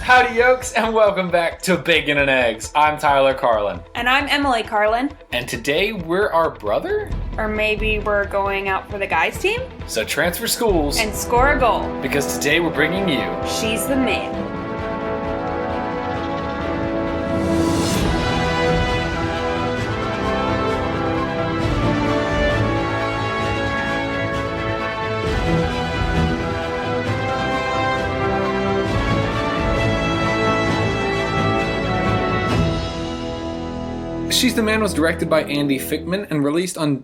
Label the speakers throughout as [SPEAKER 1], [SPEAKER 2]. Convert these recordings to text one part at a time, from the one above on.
[SPEAKER 1] Howdy yokes, and welcome back to Bacon and Eggs. I'm Tyler Carlin.
[SPEAKER 2] And I'm Emily Carlin.
[SPEAKER 1] And today we're our brother?
[SPEAKER 2] Or maybe we're going out for the guys team?
[SPEAKER 1] So transfer schools.
[SPEAKER 2] And score a goal.
[SPEAKER 1] Because today we're bringing you...
[SPEAKER 2] She's the Man.
[SPEAKER 1] She's the Man was directed by Andy Fickman and released on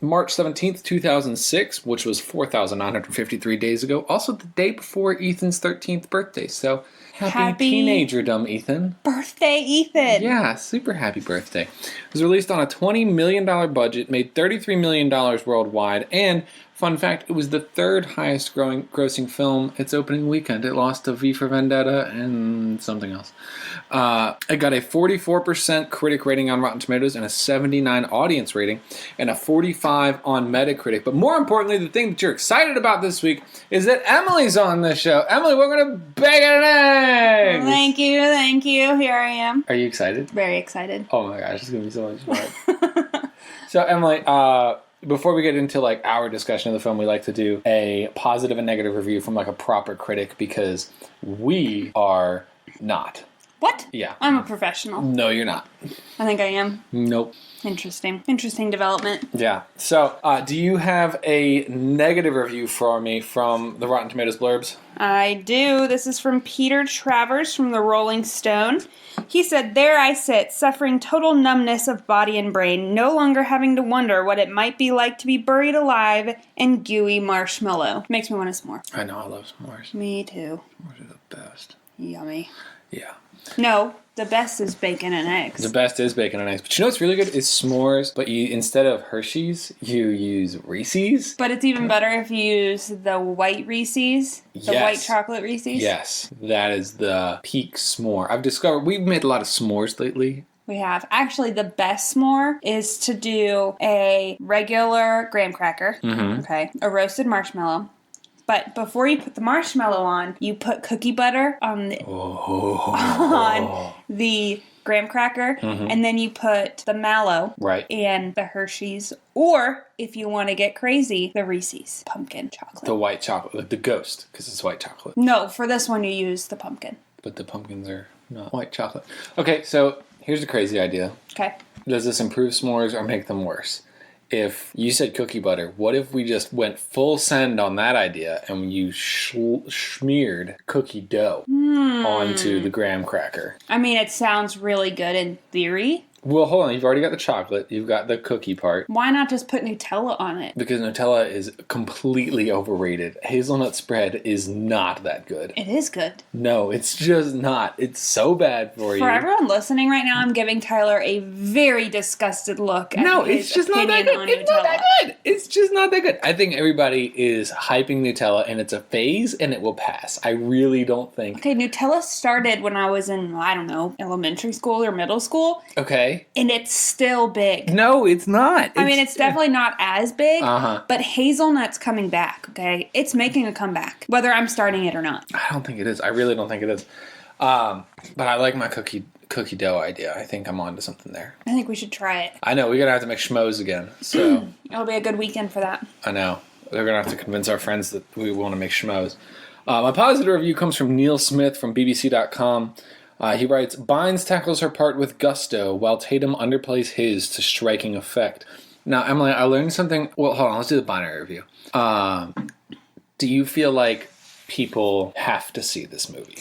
[SPEAKER 1] March 17th, 2006, which was 4,953 days ago. Also the day before Ethan's 13th birthday. So happy teenagerdom, Ethan.
[SPEAKER 2] Birthday, Ethan.
[SPEAKER 1] Yeah, super happy birthday. It was released on a $20 million budget, made $33 million worldwide, and fun fact, it was the third highest grossing film its opening weekend. It lost to V for Vendetta and something else. It got a 44% critic rating on Rotten Tomatoes and a 79 audience rating and a 45 on Metacritic. But more importantly, the thing that you're excited about this week is that Emily's on this show. Emily, welcome to Bacon and Eggs!
[SPEAKER 2] Thank you. Here I am.
[SPEAKER 1] Are you excited?
[SPEAKER 2] Very excited.
[SPEAKER 1] Oh my gosh, it's going to be so much fun. So, Emily, before we get into our discussion of the film, we like to do a positive and negative review from a proper critic because we are not.
[SPEAKER 2] What?
[SPEAKER 1] Yeah.
[SPEAKER 2] I'm a professional.
[SPEAKER 1] No, you're not.
[SPEAKER 2] I think I am.
[SPEAKER 1] Nope.
[SPEAKER 2] Interesting development.
[SPEAKER 1] Yeah. So, do you have a negative review for me from the Rotten Tomatoes blurbs?
[SPEAKER 2] I do. This is from Peter Travers from the Rolling Stone. He said, "There I sit, suffering total numbness of body and brain, no longer having to wonder what it might be like to be buried alive in gooey marshmallow." Makes me want a s'more.
[SPEAKER 1] I know, I love s'mores.
[SPEAKER 2] Me too.
[SPEAKER 1] S'mores are the best.
[SPEAKER 2] Yummy.
[SPEAKER 1] Yeah.
[SPEAKER 2] No, the best is bacon and eggs.
[SPEAKER 1] The best is bacon and eggs. But you know what's really good is s'mores, but you instead of Hershey's, you use Reese's.
[SPEAKER 2] But it's even better if you use the white Reese's, the white chocolate Reese's.
[SPEAKER 1] Yes, that is the peak s'more. I've discovered we've made a lot of s'mores lately.
[SPEAKER 2] We have. Actually, the best s'more is to do a regular graham cracker, okay, a roasted marshmallow. But before you put the marshmallow on, you put cookie butter on the graham cracker, and then you put the mallow and the Hershey's, or if you want to get crazy, the Reese's pumpkin chocolate.
[SPEAKER 1] The white chocolate, the ghost, because it's white chocolate.
[SPEAKER 2] No, for this one you use the pumpkin.
[SPEAKER 1] But the pumpkins are not white chocolate. Okay, so here's a crazy idea.
[SPEAKER 2] Okay.
[SPEAKER 1] Does this improve s'mores or make them worse? If you said cookie butter, what if we just went full send on that idea and you smeared cookie dough onto the graham cracker?
[SPEAKER 2] I mean, it sounds really good in theory.
[SPEAKER 1] Well, hold on. You've already got the chocolate. You've got the cookie part.
[SPEAKER 2] Why not just put Nutella on it?
[SPEAKER 1] Because Nutella is completely overrated. Hazelnut spread is not that good.
[SPEAKER 2] It is good.
[SPEAKER 1] No, it's just not. It's so bad for you.
[SPEAKER 2] For everyone listening right now, I'm giving Tyler a very disgusted look at his opinion on Nutella.
[SPEAKER 1] It's not that good. It's just not that good. I think everybody is hyping Nutella, and it's a phase, and it will pass. I really don't think...
[SPEAKER 2] Okay, Nutella started when I was in, I don't know, elementary school or middle school.
[SPEAKER 1] Okay.
[SPEAKER 2] And it's still big.
[SPEAKER 1] No, it's not.
[SPEAKER 2] I mean, it's definitely not as big, but hazelnut's coming back, okay? It's making a comeback, whether I'm starting it or not.
[SPEAKER 1] I don't think it is. I really don't think it is. But I like my cookie dough idea. I think I'm onto something there.
[SPEAKER 2] I think we should try it.
[SPEAKER 1] I know. We're going to have to make schmoes again. So
[SPEAKER 2] It'll be a good weekend for that.
[SPEAKER 1] I know. We're going to have to convince our friends that we want to make schmoes. My positive review comes from Neil Smith from BBC.com. He writes, Bynes tackles her part with gusto, while Tatum underplays his to striking effect. Now, Emily, I learned something. Well, hold on. Let's do the binary review. Do you feel like people have to see this movie?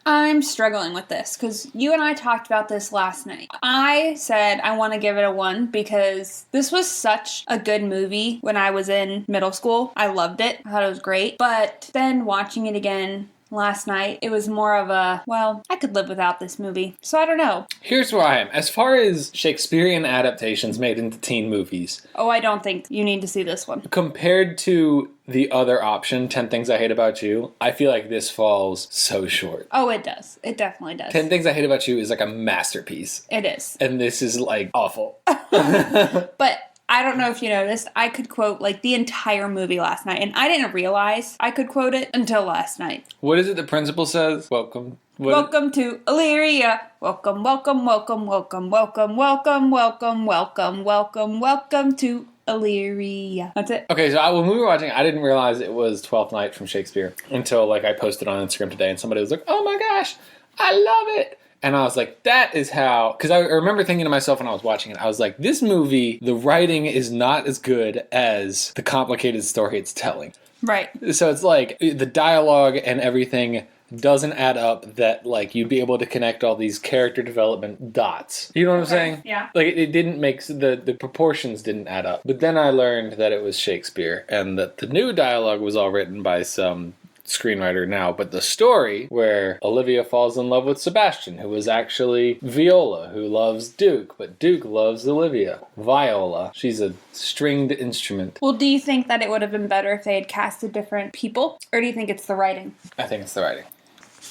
[SPEAKER 2] I'm struggling with this because you and I talked about this last night. I said I want to give it a 1 because this was such a good movie when I was in middle school. I loved it. I thought it was great. But then watching it again last night, it was more of a, well, I could live without this movie. So I don't know.
[SPEAKER 1] Here's where I am. As far as Shakespearean adaptations made into teen movies.
[SPEAKER 2] Oh, I don't think you need to see this one.
[SPEAKER 1] Compared to the other option, 10 Things I Hate About You, I feel like this falls so short.
[SPEAKER 2] Oh, it does. It definitely does.
[SPEAKER 1] 10 Things I Hate About You is like a masterpiece.
[SPEAKER 2] It is.
[SPEAKER 1] And this is like awful.
[SPEAKER 2] But I don't know if you noticed, I could quote like the entire movie last night, and I didn't realize I could quote it until last night.
[SPEAKER 1] What is it the principal says?
[SPEAKER 2] Welcome to Illyria. Welcome, welcome, welcome, welcome, welcome, welcome, welcome, welcome, welcome, welcome to Illyria. That's it.
[SPEAKER 1] Okay, so when we were watching, I didn't realize it was Twelfth Night from Shakespeare until like I posted on Instagram today, and somebody was like, "Oh my gosh, I love it!" And I was like, "That is how." Because I remember thinking to myself when I was watching it, I was like, "This movie, the writing is not as good as the complicated story it's telling."
[SPEAKER 2] Right.
[SPEAKER 1] So it's like the dialogue and everything doesn't add up that like you'd be able to connect all these character development dots. You know what I'm saying?
[SPEAKER 2] Yeah.
[SPEAKER 1] Like it didn't make the proportions didn't add up. But then I learned that it was Shakespeare and that the new dialogue was all written by some screenwriter now, but the story where Olivia falls in love with Sebastian, who was actually Viola, who loves Duke, but Duke loves Olivia. Viola. She's a stringed instrument.
[SPEAKER 2] Well, do you think that it would have been better if they had casted different people? Or do you think it's the writing?
[SPEAKER 1] I think it's the writing.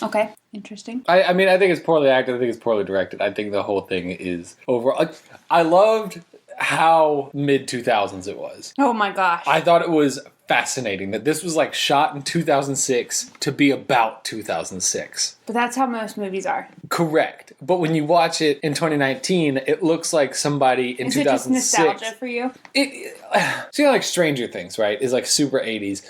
[SPEAKER 2] Okay, interesting.
[SPEAKER 1] I mean, I think it's poorly acted. I think it's poorly directed. I think the whole thing is overall. I loved how mid-2000s it was.
[SPEAKER 2] Oh my gosh.
[SPEAKER 1] I thought it was fascinating that this was like shot in 2006 to be about 2006.
[SPEAKER 2] But that's how most movies are.
[SPEAKER 1] Correct. But when you watch it in 2019, it looks like somebody in 2006. Is it just
[SPEAKER 2] nostalgia for you?
[SPEAKER 1] So like Stranger Things, right? Is like super 80s.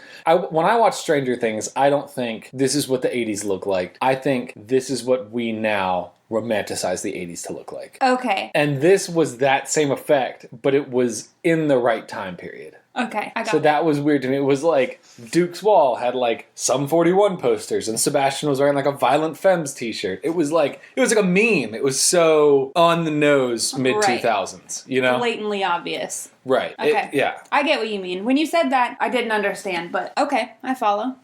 [SPEAKER 1] When I watch Stranger Things, I don't think this is what the 80s look like. I think this is what we now romanticize the 80s to look like.
[SPEAKER 2] Okay.
[SPEAKER 1] And this was that same effect, but it was in the right time period.
[SPEAKER 2] Okay, I got
[SPEAKER 1] So that was weird to me. It was like Duke's wall had like some 41 posters and Sebastian was wearing like a Violent Femmes t-shirt. It was like a meme. It was so on the nose mid-2000s, you know?
[SPEAKER 2] Blatantly obvious.
[SPEAKER 1] Right.
[SPEAKER 2] Okay.
[SPEAKER 1] Yeah.
[SPEAKER 2] I get what you mean. When you said that, I didn't understand, but okay, I follow.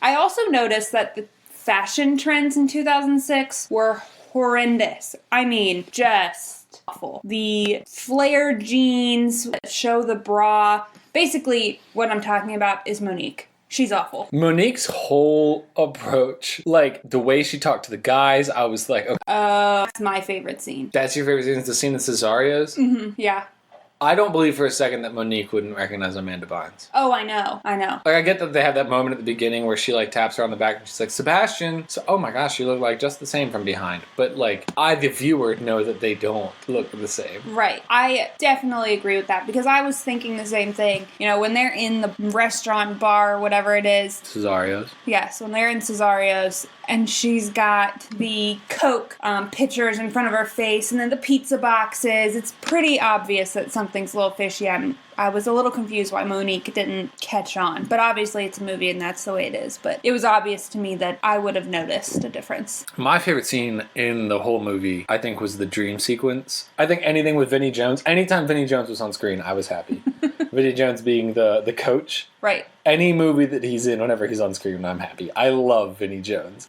[SPEAKER 2] I also noticed that the fashion trends in 2006 were horrendous. I mean, just awful. The flared jeans that show the bra. Basically, what I'm talking about is Monique. She's awful.
[SPEAKER 1] Monique's whole approach, like the way she talked to the guys, I was like, okay.
[SPEAKER 2] That's my favorite scene.
[SPEAKER 1] That's your favorite scene? Is the scene in Cesario's?
[SPEAKER 2] Mm-hmm, yeah.
[SPEAKER 1] I don't believe for a second that Monique wouldn't recognize Amanda Bynes.
[SPEAKER 2] Oh, I know.
[SPEAKER 1] Like, I get that they have that moment at the beginning where she, like, taps her on the back and she's like, Sebastian! So, oh my gosh, you look like just the same from behind. But, like, I, the viewer, know that they don't look the same.
[SPEAKER 2] Right. I definitely agree with that because I was thinking the same thing. You know, when they're in the restaurant, bar, whatever it is.
[SPEAKER 1] Cesario's?
[SPEAKER 2] Yes, when they're in Cesario's and she's got the Coke pitchers in front of her face and then the pizza boxes. It's pretty obvious that something's a little fishy. I was a little confused why Monique didn't catch on. But obviously it's a movie and that's the way it is. But it was obvious to me that I would have noticed a difference.
[SPEAKER 1] My favorite scene in the whole movie, I think, was the dream sequence. I think anything with Vinnie Jones, anytime Vinnie Jones was on screen, I was happy. Vinnie Jones being the coach.
[SPEAKER 2] Right.
[SPEAKER 1] Any movie that he's in, whenever he's on screen, I'm happy. I love Vinnie Jones.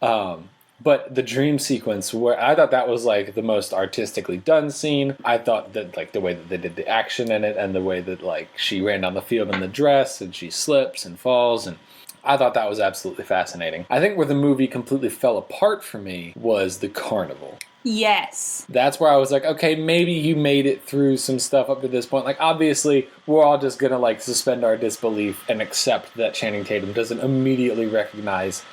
[SPEAKER 1] But the dream sequence, where I thought that was like the most artistically done scene. I thought that like the way that they did the action in it and the way that like she ran down the field in the dress and she slips and falls, and I thought that was absolutely fascinating. I think where the movie completely fell apart for me was the carnival.
[SPEAKER 2] Yes.
[SPEAKER 1] That's where I was like, okay, maybe you made it through some stuff up to this point. Like, obviously, we're all just gonna like suspend our disbelief and accept that Channing Tatum doesn't immediately recognize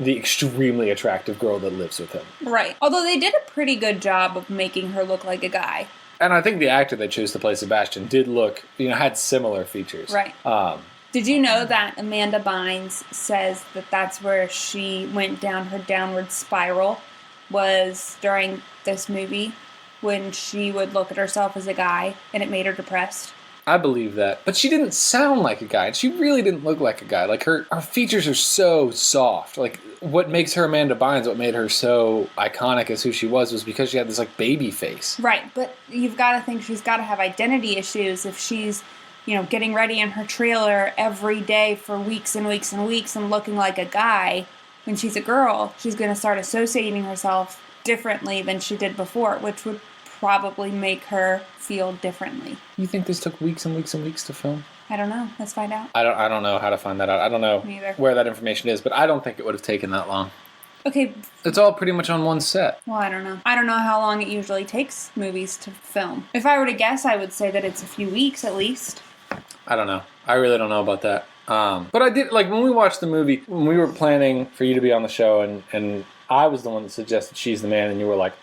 [SPEAKER 1] the extremely attractive girl that lives with him.
[SPEAKER 2] Right. Although they did a pretty good job of making her look like a guy.
[SPEAKER 1] And I think the actor they chose to play Sebastian did look, had similar features.
[SPEAKER 2] Right. Did you know that Amanda Bynes says that that's where she went down her downward spiral was during this movie when she would look at herself as a guy and it made her depressed?
[SPEAKER 1] I believe that. But she didn't sound like a guy. She really didn't look like a guy. Like, her features are so soft. Like, what makes her Amanda Bynes, what made her so iconic as who she was because she had this, like, baby face.
[SPEAKER 2] Right, but you've got to think she's got to have identity issues if she's, getting ready in her trailer every day for weeks and weeks and weeks and looking like a guy. When she's a girl, she's going to start associating herself differently than she did before, which would probably make her feel differently.
[SPEAKER 1] You think this took weeks and weeks and weeks to film?
[SPEAKER 2] I don't know. Let's find out.
[SPEAKER 1] I don't know how to find that out. I don't know
[SPEAKER 2] Me either.
[SPEAKER 1] where that information is, but I don't think it would have taken that long.
[SPEAKER 2] Okay,
[SPEAKER 1] It's all pretty much on one set.
[SPEAKER 2] well, I don't know. I don't know how long it usually takes movies to film. If I were to guess, I would say that it's a few weeks at least.
[SPEAKER 1] I don't know. I really don't know about that. But I did, like, when we watched the movie, when we were planning for you to be on the show, and I was the one that suggested She's the Man, and you were like,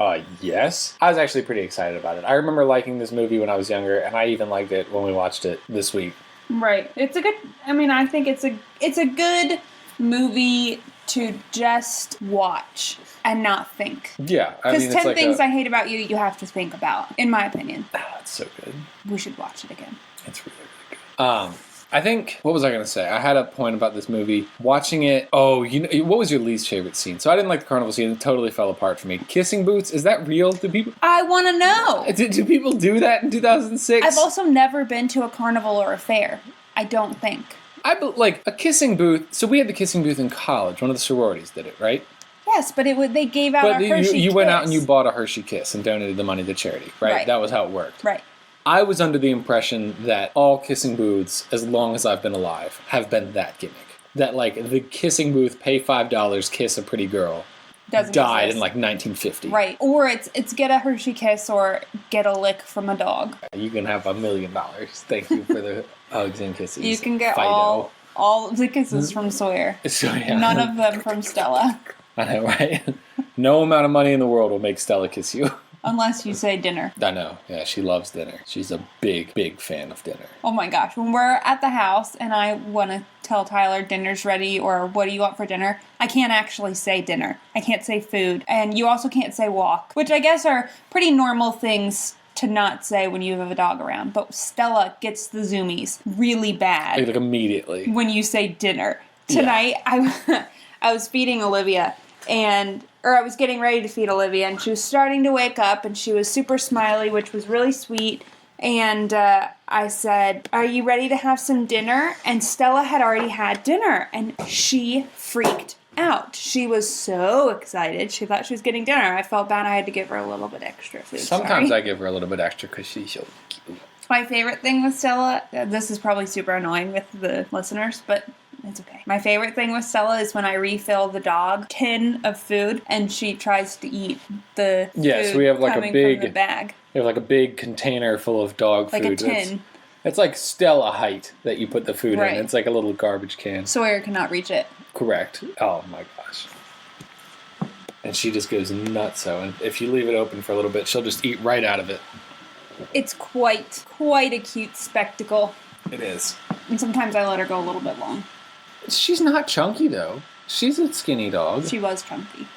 [SPEAKER 1] yes? I was actually pretty excited about it. I remember liking this movie when I was younger, and I even liked it when we watched it this week.
[SPEAKER 2] Right. It's a good, I think it's a good movie to just watch and not think.
[SPEAKER 1] Yeah.
[SPEAKER 2] Because 10 Things I Hate About You, you have to think about, in my opinion.
[SPEAKER 1] It's so good.
[SPEAKER 2] We should watch it again.
[SPEAKER 1] It's really, really good. I think, what was I going to say? I had a point about this movie. Watching it, what was your least favorite scene? So I didn't like the carnival scene. It totally fell apart for me. Kissing booths, is that real? Do people...
[SPEAKER 2] I want to know.
[SPEAKER 1] Do people do that in 2006?
[SPEAKER 2] I've also never been to a carnival or a fair. I don't think.
[SPEAKER 1] Like, a kissing booth, so we had the kissing booth in college. One of the sororities did it, right?
[SPEAKER 2] Yes, but they gave out a Hershey
[SPEAKER 1] you
[SPEAKER 2] Kiss.
[SPEAKER 1] went out and you bought a Hershey Kiss and donated the money to charity, right? That was how it worked.
[SPEAKER 2] Right.
[SPEAKER 1] I was under the impression that all kissing booths, as long as I've been alive, have been that gimmick. That, like, the kissing booth, pay $5, kiss a pretty girl, died in, like, 1950.
[SPEAKER 2] Right. Or it's get a Hershey Kiss or get a lick from a dog.
[SPEAKER 1] You can have $1 million. Thank you for the hugs and kisses.
[SPEAKER 2] You can get
[SPEAKER 1] Fido.
[SPEAKER 2] all of the kisses from Sawyer.
[SPEAKER 1] So, yeah.
[SPEAKER 2] None of them from Stella.
[SPEAKER 1] I know, right? No amount of money in the world will make Stella kiss you.
[SPEAKER 2] Unless you say dinner.
[SPEAKER 1] I know. Yeah, she loves dinner. She's a big, big fan of dinner.
[SPEAKER 2] Oh my gosh. When we're at the house and I want to tell Tyler dinner's ready or what do you want for dinner, I can't actually say dinner. I can't say food. And you also can't say walk, which I guess are pretty normal things to not say when you have a dog around. But Stella gets the zoomies really bad.
[SPEAKER 1] Like immediately.
[SPEAKER 2] When you say dinner. Tonight, yeah. I was feeding Olivia or I was getting ready to feed Olivia, and she was starting to wake up, and she was super smiley, which was really sweet. And I said, "Are you ready to have some dinner?" And Stella had already had dinner, and she freaked out. She was so excited. She thought she was getting dinner. I felt bad I had to give her a little bit extra food.
[SPEAKER 1] Sometimes I give her a little bit extra because she's so cute.
[SPEAKER 2] My favorite thing with Stella, this is probably super annoying with the listeners, but it's okay. My favorite thing with Stella is when I refill the dog tin of food and she tries to eat the food
[SPEAKER 1] we have like
[SPEAKER 2] coming
[SPEAKER 1] a big
[SPEAKER 2] from the bag.
[SPEAKER 1] We have like a big container full of dog
[SPEAKER 2] like
[SPEAKER 1] food.
[SPEAKER 2] Like a tin.
[SPEAKER 1] It's like Stella height that you put the food
[SPEAKER 2] right.
[SPEAKER 1] in. It's like a little garbage can.
[SPEAKER 2] Sawyer cannot reach it.
[SPEAKER 1] Correct. Oh my gosh. And she just goes nuts. And if you leave it open for a little bit, she'll just eat right out of it.
[SPEAKER 2] It's quite a cute spectacle.
[SPEAKER 1] It is.
[SPEAKER 2] And sometimes I let her go a little bit long.
[SPEAKER 1] She's not chunky, though. She's a skinny dog.
[SPEAKER 2] She was chunky.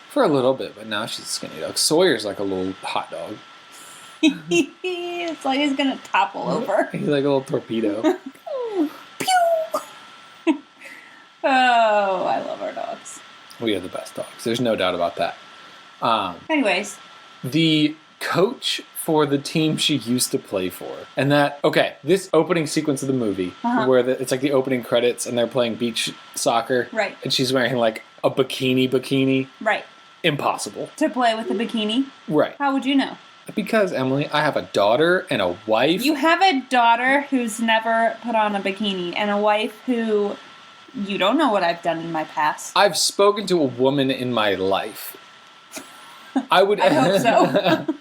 [SPEAKER 1] For a little bit, but now she's a skinny dog. Sawyer's like a little hot dog.
[SPEAKER 2] It's like he's going to topple over.
[SPEAKER 1] He's like a little torpedo.
[SPEAKER 2] Pew! Oh, I love our dogs.
[SPEAKER 1] We are the best dogs. There's no doubt about that.
[SPEAKER 2] Anyways.
[SPEAKER 1] The coach for the team she used to play for. And this opening sequence of the movie, where it's like the opening credits and they're playing beach soccer.
[SPEAKER 2] Right.
[SPEAKER 1] And she's wearing like a bikini.
[SPEAKER 2] Right.
[SPEAKER 1] Impossible.
[SPEAKER 2] To play with a bikini?
[SPEAKER 1] Right.
[SPEAKER 2] How would you know?
[SPEAKER 1] Because, Emily, I have a daughter and a wife.
[SPEAKER 2] You have a daughter who's never put on a bikini and a wife who you don't know what I've done in my past.
[SPEAKER 1] I've spoken to a woman in my life. I would.
[SPEAKER 2] I hope so.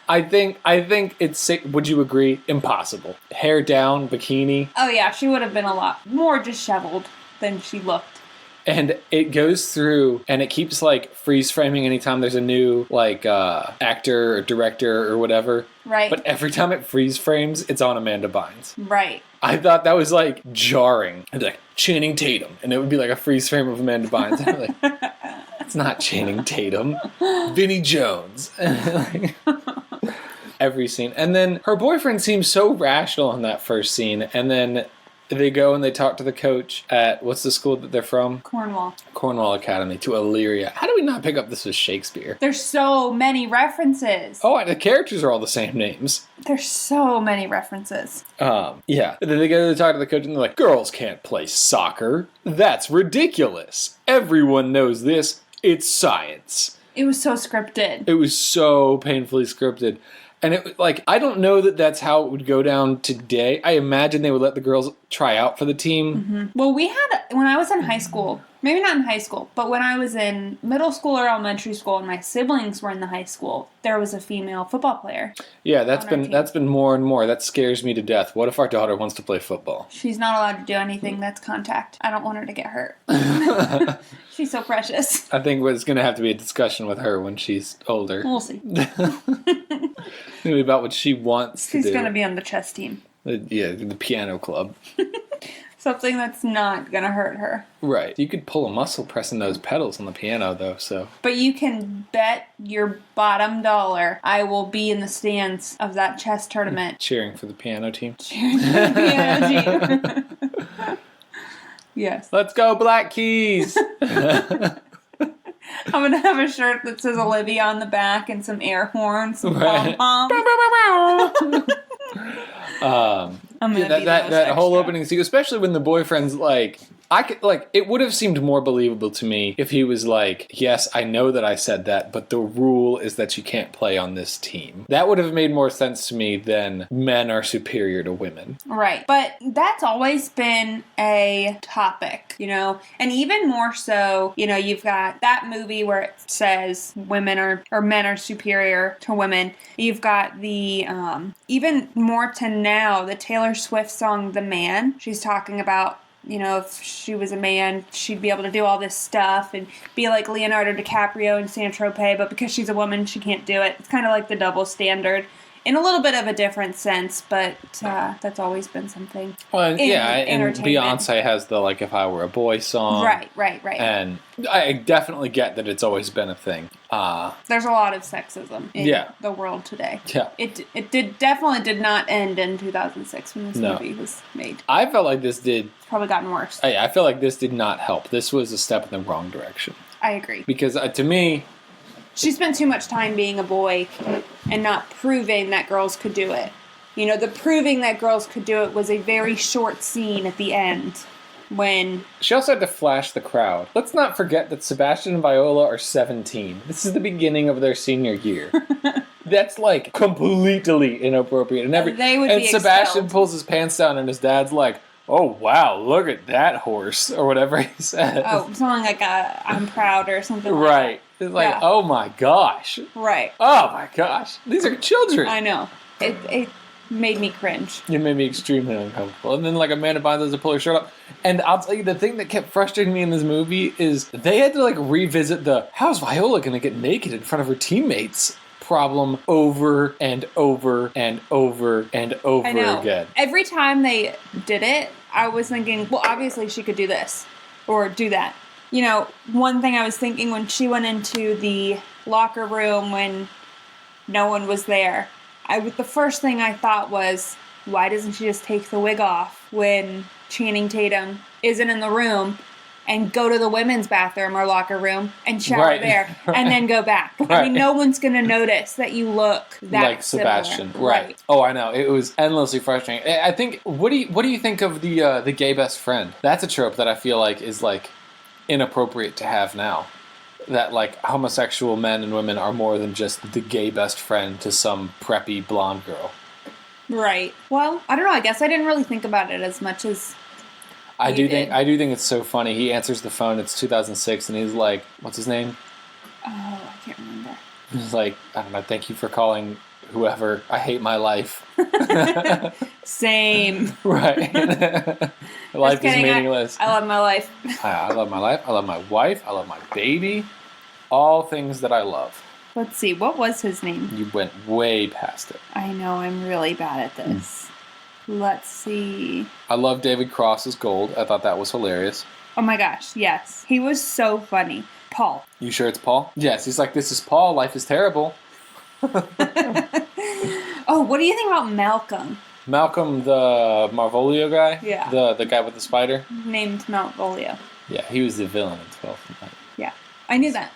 [SPEAKER 1] I think it's, would you agree, impossible. Hair down, bikini.
[SPEAKER 2] Oh yeah, she would have been a lot more disheveled than she looked.
[SPEAKER 1] And it goes through, and it keeps, like, freeze-framing anytime there's a new, like, actor or director or whatever.
[SPEAKER 2] Right.
[SPEAKER 1] But every time it freeze-frames, it's on Amanda Bynes.
[SPEAKER 2] Right.
[SPEAKER 1] I thought that was, like, jarring. It'd be like, Channing Tatum. And it would be, like, a freeze-frame of Amanda Bynes. And I'm like, it's not Channing Tatum. Vinnie Jones. Every scene. And then her boyfriend seems so rational in that first scene. And then they go and they talk to the coach at, what's the school that they're from? Cornwall Academy, to Illyria. How do we not pick up this was Shakespeare?
[SPEAKER 2] There's so many references.
[SPEAKER 1] Oh, and the characters are all the same names.
[SPEAKER 2] There's so many references.
[SPEAKER 1] Yeah. And then they go to talk to the coach and they're like, girls can't play soccer. That's ridiculous. Everyone knows this. It's science.
[SPEAKER 2] It was so scripted.
[SPEAKER 1] It was so painfully scripted. And it, like, I don't know that that's how it would go down today. I imagine they would let the girls try out for the team.
[SPEAKER 2] Mm-hmm. Well, when I was in high school, Maybe not in high school, but when I was in middle school or elementary school and my siblings were in the high school, there was a female football player.
[SPEAKER 1] Yeah, that's been more and more. That scares me to death. What if our daughter wants to play football?
[SPEAKER 2] She's not allowed to do anything that's contact. I don't want her to get hurt. She's so precious.
[SPEAKER 1] I think it's going to have to be a discussion with her when she's older.
[SPEAKER 2] We'll see.
[SPEAKER 1] Maybe about what she wants to do.
[SPEAKER 2] She's going to be on the chess team.
[SPEAKER 1] The piano club.
[SPEAKER 2] Something that's not going to hurt her.
[SPEAKER 1] Right. You could pull a muscle pressing those pedals on the piano, though, so...
[SPEAKER 2] But you can bet your bottom dollar I will be in the stands of that chess tournament.
[SPEAKER 1] Cheering for the piano team.
[SPEAKER 2] Cheering for the piano team. Yes.
[SPEAKER 1] Let's go, Black Keys!
[SPEAKER 2] I'm going to have a shirt that says Olivia on the back and some air horns, some pom-poms.
[SPEAKER 1] That whole opening scene, especially when the boyfriend's like, it would have seemed more believable to me if he was like, yes, I know that I said that, but the rule is that you can't play on this team. That would have made more sense to me than men are superior to women.
[SPEAKER 2] Right. But that's always been a topic, and even more so, you've got that movie where it says women or men are superior to women. You've got the, even more to now, the Taylor Swift song, The Man. She's talking about, if she was a man, she'd be able to do all this stuff and be like Leonardo DiCaprio in Saint-Tropez, but because she's a woman, she can't do it. It's kind of like the double standard. In a little bit of a different sense, but that's always been something.
[SPEAKER 1] Well, and Beyonce has the, like, If I Were a Boy song.
[SPEAKER 2] Right.
[SPEAKER 1] And I definitely get that it's always been a thing.
[SPEAKER 2] There's a lot of sexism in the world today.
[SPEAKER 1] Yeah.
[SPEAKER 2] It definitely did not end in 2006 when this movie was made.
[SPEAKER 1] I felt like this did...
[SPEAKER 2] It's probably gotten worse.
[SPEAKER 1] I feel like this did not help. This was a step in the wrong direction.
[SPEAKER 2] I agree.
[SPEAKER 1] Because to me...
[SPEAKER 2] She spent too much time being a boy and not proving that girls could do it. The proving that girls could do it was a very short scene at the end when...
[SPEAKER 1] She also had to flash the crowd. Let's not forget that Sebastian and Viola are 17. This is the beginning of their senior year. That's, like, completely inappropriate. And Sebastian pulls his pants down and his dad's like, oh, wow, look at that horse, or whatever he says.
[SPEAKER 2] Oh, something like I'm proud or something like
[SPEAKER 1] right.
[SPEAKER 2] that.
[SPEAKER 1] It's like, oh my gosh.
[SPEAKER 2] Right.
[SPEAKER 1] Oh my gosh. These are children.
[SPEAKER 2] I know. It made me cringe.
[SPEAKER 1] It made me extremely uncomfortable. And then, like, Amanda Bynes has to pull her shirt up. And I'll tell you, the thing that kept frustrating me in this movie is they had to, like, revisit the, how's Viola going to get naked in front of her teammates problem over and over and over and over again.
[SPEAKER 2] Every time they did it, I was thinking, well, obviously she could do this or do that. One thing I was thinking when she went into the locker room when no one was there, the first thing I thought was, why doesn't she just take the wig off when Channing Tatum isn't in the room and go to the women's bathroom or locker room and shower there and then go back? Right. I mean, no one's going to notice that you look that
[SPEAKER 1] like Sebastian. Right. Oh, I know. It was endlessly frustrating. I think, what do you think of the gay best friend? That's a trope that I feel like is, like, inappropriate to have now. That, like, homosexual men and women are more than just the gay best friend to some preppy blonde girl.
[SPEAKER 2] Right. Well, I don't know. I guess I didn't really think about it as much as
[SPEAKER 1] I do think it's so funny. He answers the phone. It's 2006, and he's like, "What's his name?"
[SPEAKER 2] Oh, I can't remember.
[SPEAKER 1] He's like, "I don't know. Thank you for calling whoever. I hate my life."
[SPEAKER 2] Same.
[SPEAKER 1] Right. Life is meaningless.
[SPEAKER 2] I love my life.
[SPEAKER 1] I love my life. I love my wife. I love my baby. All things that I love.
[SPEAKER 2] Let's see. What was his name?
[SPEAKER 1] You went way past it.
[SPEAKER 2] I know. I'm really bad at this. Let's see.
[SPEAKER 1] I love David Cross's Gold. I thought that was hilarious.
[SPEAKER 2] Oh my gosh, yes. He was so funny. Paul.
[SPEAKER 1] You sure it's Paul? Yes, he's like, this is Paul. Life is terrible.
[SPEAKER 2] Oh, what do you think about Malcolm?
[SPEAKER 1] Malcolm, the Marvolio guy?
[SPEAKER 2] Yeah.
[SPEAKER 1] The guy with the spider?
[SPEAKER 2] Named Malvolio.
[SPEAKER 1] Yeah, he was the villain in 12th Night.
[SPEAKER 2] Yeah, I knew that.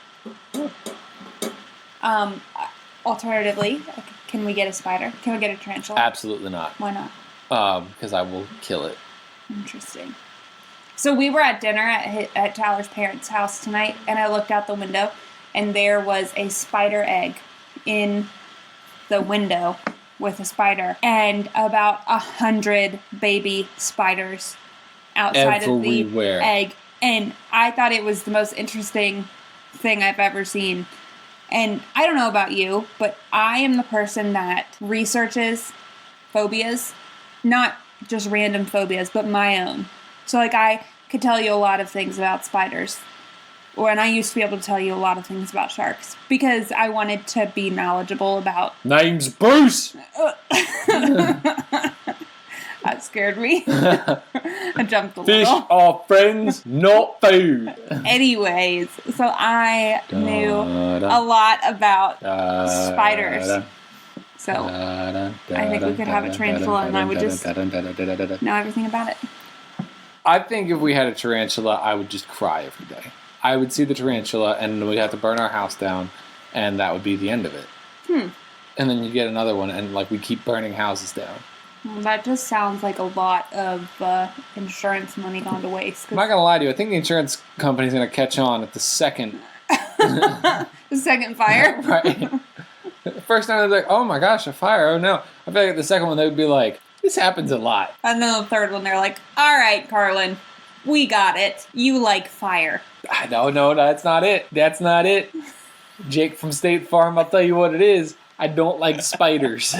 [SPEAKER 2] Alternatively, can we get a spider? Can we get a tarantula?
[SPEAKER 1] Absolutely not.
[SPEAKER 2] Why not?
[SPEAKER 1] Because I will kill it.
[SPEAKER 2] Interesting. So we were at dinner at Tyler's parents' house tonight, and I looked out the window, and there was a spider egg in the window with a spider, and about 100 baby spiders outside of the egg And I thought it was the most interesting thing I've ever seen. And I don't know about you, but I am the person that researches phobias, not just random phobias, but my own. So, like, I could tell you a lot of things about spiders. And I used to be able to tell you a lot of things about sharks because I wanted to be knowledgeable about...
[SPEAKER 1] Name's Bruce!
[SPEAKER 2] That scared me. I jumped a
[SPEAKER 1] Fish
[SPEAKER 2] little.
[SPEAKER 1] are friends, not food.
[SPEAKER 2] Anyways, so I knew a lot about spiders. So I think we could have a tarantula and I would just know everything about it.
[SPEAKER 1] I think if we had a tarantula, I would just cry every day. I would see the tarantula and we'd have to burn our house down and that would be the end of it. And then you get another one and like we keep burning houses down.
[SPEAKER 2] Well, that just sounds like a lot of insurance money gone to waste.
[SPEAKER 1] I'm not going to lie to you. I think the insurance company's going to catch on at the second...
[SPEAKER 2] the second fire?
[SPEAKER 1] Right. First time they're like, oh my gosh, a fire. Oh no. I feel like the second one they would be like, this happens a lot.
[SPEAKER 2] And then the third one they're like, all right, Carlin, we got it. You like fire.
[SPEAKER 1] No, that's not it. That's not it. Jake from State Farm, I'll tell you what it is. I don't like spiders.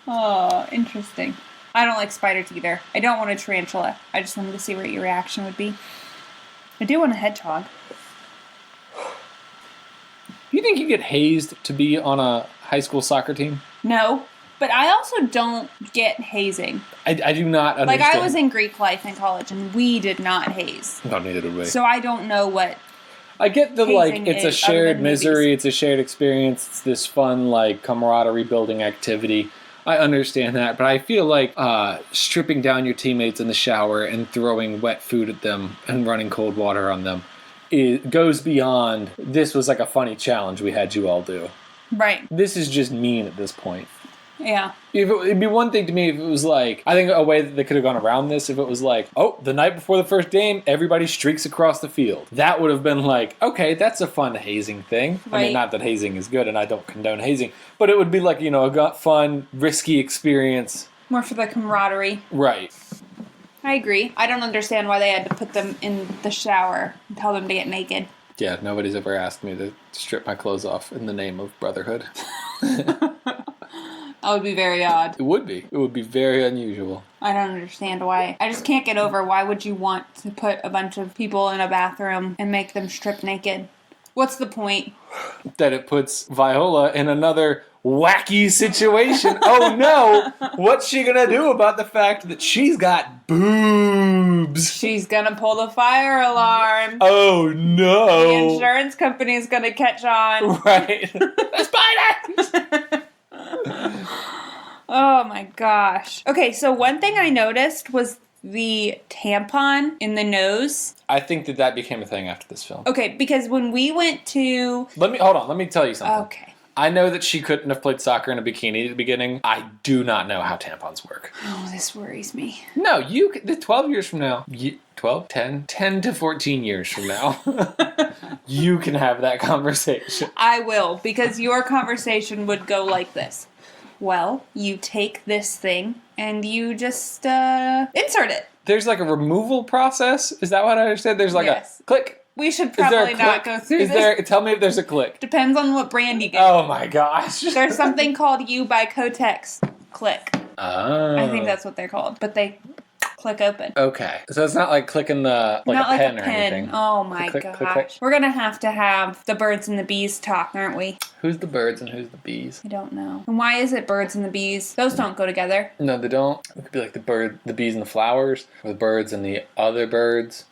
[SPEAKER 2] Oh, interesting. I don't like spiders either. I don't want a tarantula. I just wanted to see what your reaction would be. I do want a hedgehog.
[SPEAKER 1] You think you get hazed to be on a high school soccer team?
[SPEAKER 2] No, but I also don't get hazing.
[SPEAKER 1] I do not understand.
[SPEAKER 2] Like, I was in Greek life in college, and we did not haze.
[SPEAKER 1] No, neither did we.
[SPEAKER 2] So I don't know what...
[SPEAKER 1] I get the, like, it's a shared misery,
[SPEAKER 2] movies.
[SPEAKER 1] it's a shared experience, it's this fun, like, camaraderie building activity. I understand that, but I feel like stripping down your teammates in the shower and throwing wet food at them and running cold water on them, it goes beyond, this was like a funny challenge we had you all do.
[SPEAKER 2] Right.
[SPEAKER 1] This is just mean at this point.
[SPEAKER 2] Yeah.
[SPEAKER 1] It'd be one thing to me if it was like, I think a way that they could have gone around this, if it was like, oh, the night before the first game, everybody streaks across the field. That would have been like, okay, that's a fun hazing thing.
[SPEAKER 2] Right.
[SPEAKER 1] I mean, not that hazing is good and I don't condone hazing, but it would be like, you know, a fun, risky experience.
[SPEAKER 2] More for the camaraderie.
[SPEAKER 1] Right.
[SPEAKER 2] I agree. I don't understand why they had to put them in the shower and tell them to get naked.
[SPEAKER 1] Yeah, nobody's ever asked me to strip my clothes off in the name of brotherhood.
[SPEAKER 2] That would be very odd.
[SPEAKER 1] It would be. It would be very unusual.
[SPEAKER 2] I don't understand why. I just can't get over why would you want to put a bunch of people in a bathroom and make them strip naked? What's the point?
[SPEAKER 1] That it puts Viola in another wacky situation. Oh no! What's she gonna do about the fact that she's got boobs?
[SPEAKER 2] She's gonna pull the fire alarm.
[SPEAKER 1] Oh no!
[SPEAKER 2] The insurance company's gonna catch on.
[SPEAKER 1] Right. The spiders!
[SPEAKER 2] Oh my gosh. Okay, so one thing I noticed was the tampon in the nose.
[SPEAKER 1] I think that became a thing after this film.
[SPEAKER 2] Okay, because when we went to...
[SPEAKER 1] Hold on, let me tell you something.
[SPEAKER 2] Okay.
[SPEAKER 1] I know that she couldn't have played soccer in a bikini at the beginning. I do not know how tampons work.
[SPEAKER 2] Oh, this worries me.
[SPEAKER 1] No, 12 years from now, 10 to 14 years from now, you can have that conversation.
[SPEAKER 2] I will, because your conversation would go like this. Well, you take this thing and you just insert it.
[SPEAKER 1] There's like a removal process? Is that what I understand? There's like a click.
[SPEAKER 2] We should probably not go through this.
[SPEAKER 1] Tell me if there's a click.
[SPEAKER 2] Depends on what brand you get.
[SPEAKER 1] Oh my gosh.
[SPEAKER 2] There's something called You by Kotex. Click.
[SPEAKER 1] Oh.
[SPEAKER 2] I think that's what they're called. But they click open.
[SPEAKER 1] Okay. So it's not like clicking the
[SPEAKER 2] not
[SPEAKER 1] a pen
[SPEAKER 2] like a
[SPEAKER 1] or
[SPEAKER 2] pen.
[SPEAKER 1] anything.
[SPEAKER 2] Oh my
[SPEAKER 1] Click,
[SPEAKER 2] gosh.
[SPEAKER 1] click, click.
[SPEAKER 2] We're going to have the birds and the bees talk, aren't we?
[SPEAKER 1] Who's the birds and who's the bees?
[SPEAKER 2] I don't know. And why is it birds and the bees? Those don't go together.
[SPEAKER 1] No, they don't. It could be like the bees and the flowers, or the birds and the other birds.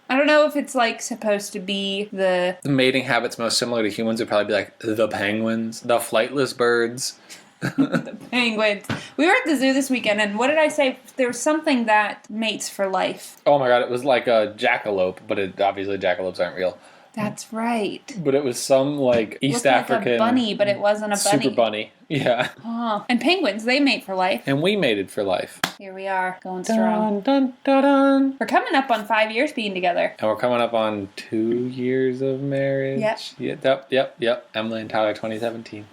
[SPEAKER 2] I don't know if it's like supposed to be the
[SPEAKER 1] mating habits most similar to humans would probably be like the penguins, the flightless birds.
[SPEAKER 2] the penguins. We were at the zoo this weekend, and what did I say? There was something that mates for life.
[SPEAKER 1] Oh my god, it was like a jackalope, but obviously jackalopes aren't real.
[SPEAKER 2] That's right.
[SPEAKER 1] But it was some like East African
[SPEAKER 2] like a bunny, but it wasn't a bunny.
[SPEAKER 1] Super bunny. Yeah.
[SPEAKER 2] Oh. And penguins, they mate for life.
[SPEAKER 1] And we mated for life.
[SPEAKER 2] Here we are, going strong.
[SPEAKER 1] Dun, dun, dun, dun.
[SPEAKER 2] We're coming up on 5 years being together.
[SPEAKER 1] And we're coming up on 2 years of marriage.
[SPEAKER 2] Yep.
[SPEAKER 1] Yep. Emily and Tyler 2017.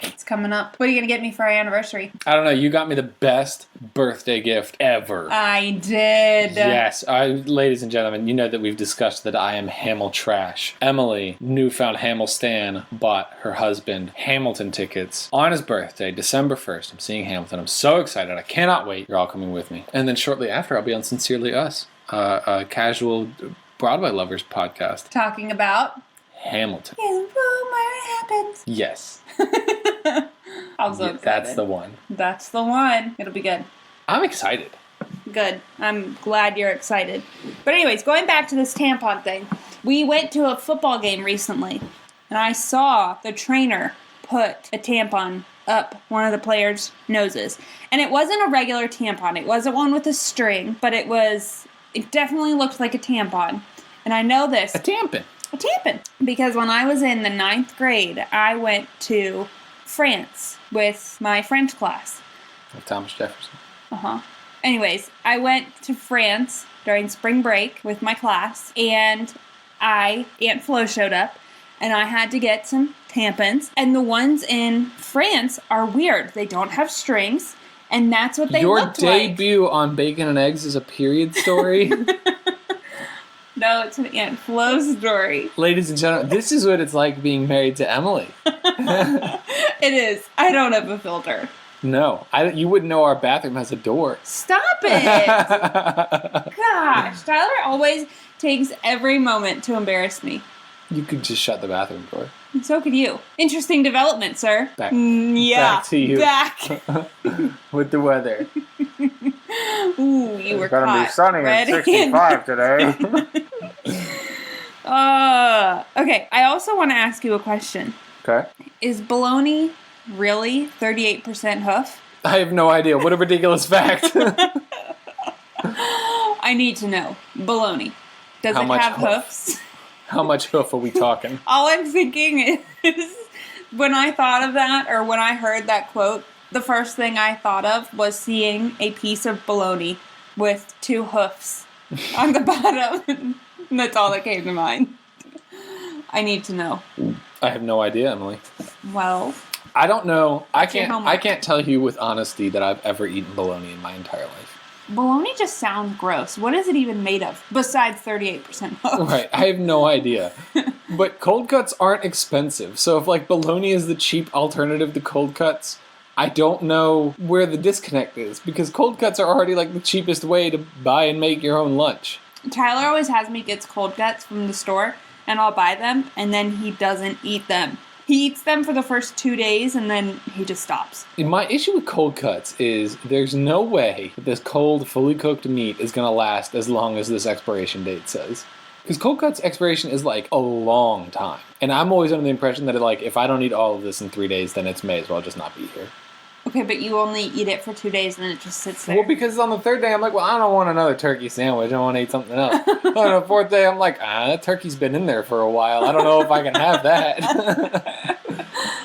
[SPEAKER 2] It's coming up. What are you going to get me for our anniversary?
[SPEAKER 1] I don't know. You got me the best birthday gift ever.
[SPEAKER 2] I did.
[SPEAKER 1] Yes. Ladies and gentlemen, you know that we've discussed that I am Hamel trash. Emily, newfound Hamel stan, bought her husband Hamilton tickets on his birthday, December 1st. I'm seeing Hamilton. I'm so excited. I cannot wait. You're all coming with me. And then shortly after, I'll be on Sincerely Us, a casual Broadway lovers podcast.
[SPEAKER 2] Talking about
[SPEAKER 1] Hamilton.
[SPEAKER 2] Happens.
[SPEAKER 1] Yes.
[SPEAKER 2] I'm so excited.
[SPEAKER 1] That's the one.
[SPEAKER 2] That's the one. It'll be good.
[SPEAKER 1] I'm excited.
[SPEAKER 2] Good. I'm glad you're excited. But anyways, going back to this tampon thing. We went to a football game recently, and I saw the trainer put a tampon up one of the players' noses. And it wasn't a regular tampon. It wasn't one with a string, but it definitely looked like a tampon. And I know this.
[SPEAKER 1] A tampon.
[SPEAKER 2] A tampon. Because when I was in the 9th grade, I went to France with my French class.
[SPEAKER 1] With Thomas Jefferson.
[SPEAKER 2] Anyways, I went to France during spring break with my class, and Aunt Flo showed up, and I had to get some tampons. And the ones in France are weird. They don't have strings, and that's what they looked like. Your
[SPEAKER 1] debut on Bacon and Eggs is a period story?
[SPEAKER 2] No, it's an Aunt Flo story.
[SPEAKER 1] Ladies and gentlemen, this is what it's like being married to Emily.
[SPEAKER 2] It is. I don't have a filter.
[SPEAKER 1] No, you wouldn't know our bathroom has a door.
[SPEAKER 2] Stop it! Gosh, Tyler always takes every moment to embarrass me.
[SPEAKER 1] You could just shut the bathroom door.
[SPEAKER 2] And so could you. Interesting development, sir.
[SPEAKER 1] Back to you.
[SPEAKER 2] Back.
[SPEAKER 1] With the weather.
[SPEAKER 2] Ooh, you were
[SPEAKER 3] gonna
[SPEAKER 2] caught.
[SPEAKER 3] be sunny at 65 today.
[SPEAKER 2] Okay, I also want to ask you a question.
[SPEAKER 3] Okay.
[SPEAKER 2] Is bologna really 38% hoof?
[SPEAKER 1] I have no idea. What a ridiculous fact.
[SPEAKER 2] I need to know. Bologna. Does
[SPEAKER 1] How
[SPEAKER 2] it
[SPEAKER 1] much
[SPEAKER 2] have
[SPEAKER 1] hoof?
[SPEAKER 2] hoofs?
[SPEAKER 1] How much hoof are we talking?
[SPEAKER 2] All I'm thinking is, when I thought of that, or when I heard that quote, the first thing I thought of was seeing a piece of bologna with 2 hoofs on the bottom. And that's all that came to mind. I need to know.
[SPEAKER 1] I have no idea, Emily.
[SPEAKER 2] Well,
[SPEAKER 1] I don't know. I
[SPEAKER 2] your homework.
[SPEAKER 1] can't tell you with honesty that I've ever eaten bologna in my entire life.
[SPEAKER 2] bologna just sounds gross. What is it even made of besides 38% hoof?
[SPEAKER 1] Right, I have no idea. But cold cuts aren't expensive. So if bologna is the cheap alternative to cold cuts, I don't know where the disconnect is, because cold cuts are already the cheapest way to buy and make your own lunch.
[SPEAKER 2] Tyler always has me get cold cuts from the store, and I'll buy them, and then he doesn't eat them. He eats them for the first 2 days, and then he just stops.
[SPEAKER 1] My issue with cold cuts is there's no way that this cold, fully cooked meat is going to last as long as this expiration date says. Because cold cuts expiration is a long time. And I'm always under the impression that if I don't eat all of this in 3 days, then it may as well just not be here.
[SPEAKER 2] Okay, but you only eat it for 2 days and then it just sits there.
[SPEAKER 1] Well, because on the 3rd day, I'm I don't want another turkey sandwich. I want to eat something else. On the 4th day, I'm that turkey's been in there for a while. I don't know if I can have that.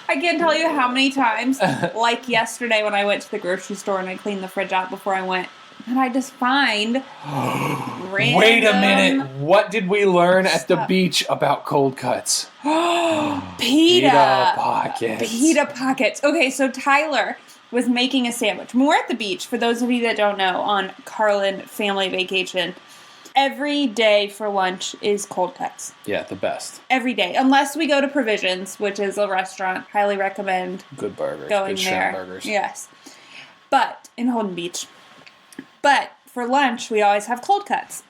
[SPEAKER 2] I can't tell you how many times, like yesterday when I went to the grocery store and I cleaned the fridge out before I went, and I just find random...
[SPEAKER 1] Wait a minute. What did we learn at the beach about cold cuts?
[SPEAKER 2] Pita
[SPEAKER 1] pockets.
[SPEAKER 2] Pita pockets. Okay, so Tyler was making a sandwich. When we're at the beach, for those of you that don't know, on Carlin family vacation, every day for lunch is cold cuts.
[SPEAKER 1] Yeah, the best.
[SPEAKER 2] Every day. Unless we go to Provisions, which is a restaurant. Highly recommend
[SPEAKER 1] good burgers.
[SPEAKER 2] going
[SPEAKER 1] good
[SPEAKER 2] there.
[SPEAKER 1] shrimp burgers.
[SPEAKER 2] Yes. But, in Holden Beach. But, for lunch, we always have cold cuts.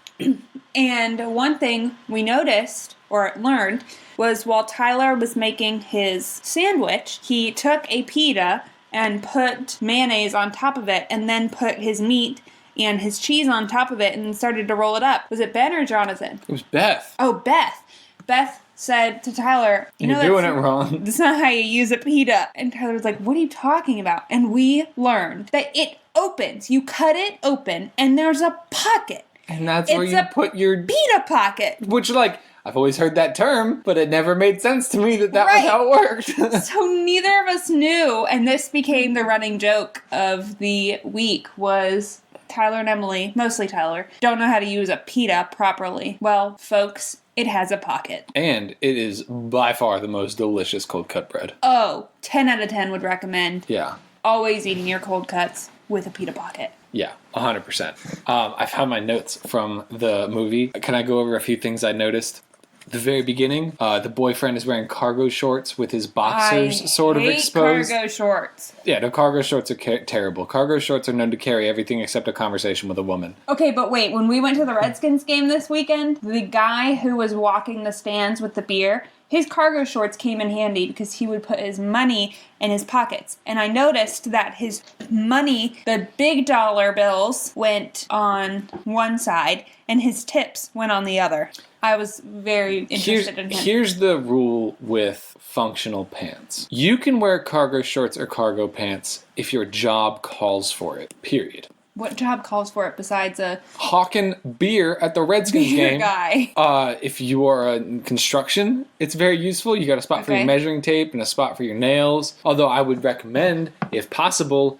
[SPEAKER 2] And one thing we noticed, or learned, was while Tyler was making his sandwich, he took a pita and put mayonnaise on top of it, and then put his meat and his cheese on top of it, and started to roll it up. Was it Ben or Jonathan?
[SPEAKER 1] It was Beth.
[SPEAKER 2] Oh, Beth. Beth said to Tyler,
[SPEAKER 1] You're doing it wrong.
[SPEAKER 2] That's not how you use a pita. And Tyler was like, what are you talking about? And we learned that it opens. You cut it open, and there's a pocket.
[SPEAKER 1] And that's where you put your...
[SPEAKER 2] pita pocket.
[SPEAKER 1] Which, I've always heard that term, but it never made sense to me that was how it worked.
[SPEAKER 2] So neither of us knew, and this became the running joke of the week, was Tyler and Emily, mostly Tyler, don't know how to use a pita properly. Well, folks, it has a pocket.
[SPEAKER 1] And it is by far the most delicious cold cut bread.
[SPEAKER 2] Oh, 10 out of 10 would recommend.
[SPEAKER 1] Yeah.
[SPEAKER 2] Always eating your cold cuts with a pita pocket.
[SPEAKER 1] Yeah, 100%. I found my notes from the movie. Can I go over a few things I noticed? The very beginning, the boyfriend is wearing cargo shorts with his boxers sort of exposed.
[SPEAKER 2] Cargo shorts.
[SPEAKER 1] Yeah, no, cargo shorts are terrible. Cargo shorts are known to carry everything except a conversation with a woman.
[SPEAKER 2] Okay, but wait, when we went to the Redskins game this weekend, the guy who was walking the stands with the beer, his cargo shorts came in handy because he would put his money in his pockets. And I noticed that his money, the big dollar bills, went on one side and his tips went on the other. I was very interested in him.
[SPEAKER 1] Here's the rule with functional pants. You can wear cargo shorts or cargo pants if your job calls for it, period.
[SPEAKER 2] What job calls for it besides a
[SPEAKER 1] hawking beer at the Redskins
[SPEAKER 2] beer
[SPEAKER 1] game?
[SPEAKER 2] Guy.
[SPEAKER 1] If you are in construction, it's very useful. You got a spot for your measuring tape and a spot for your nails. Although I would recommend, if possible,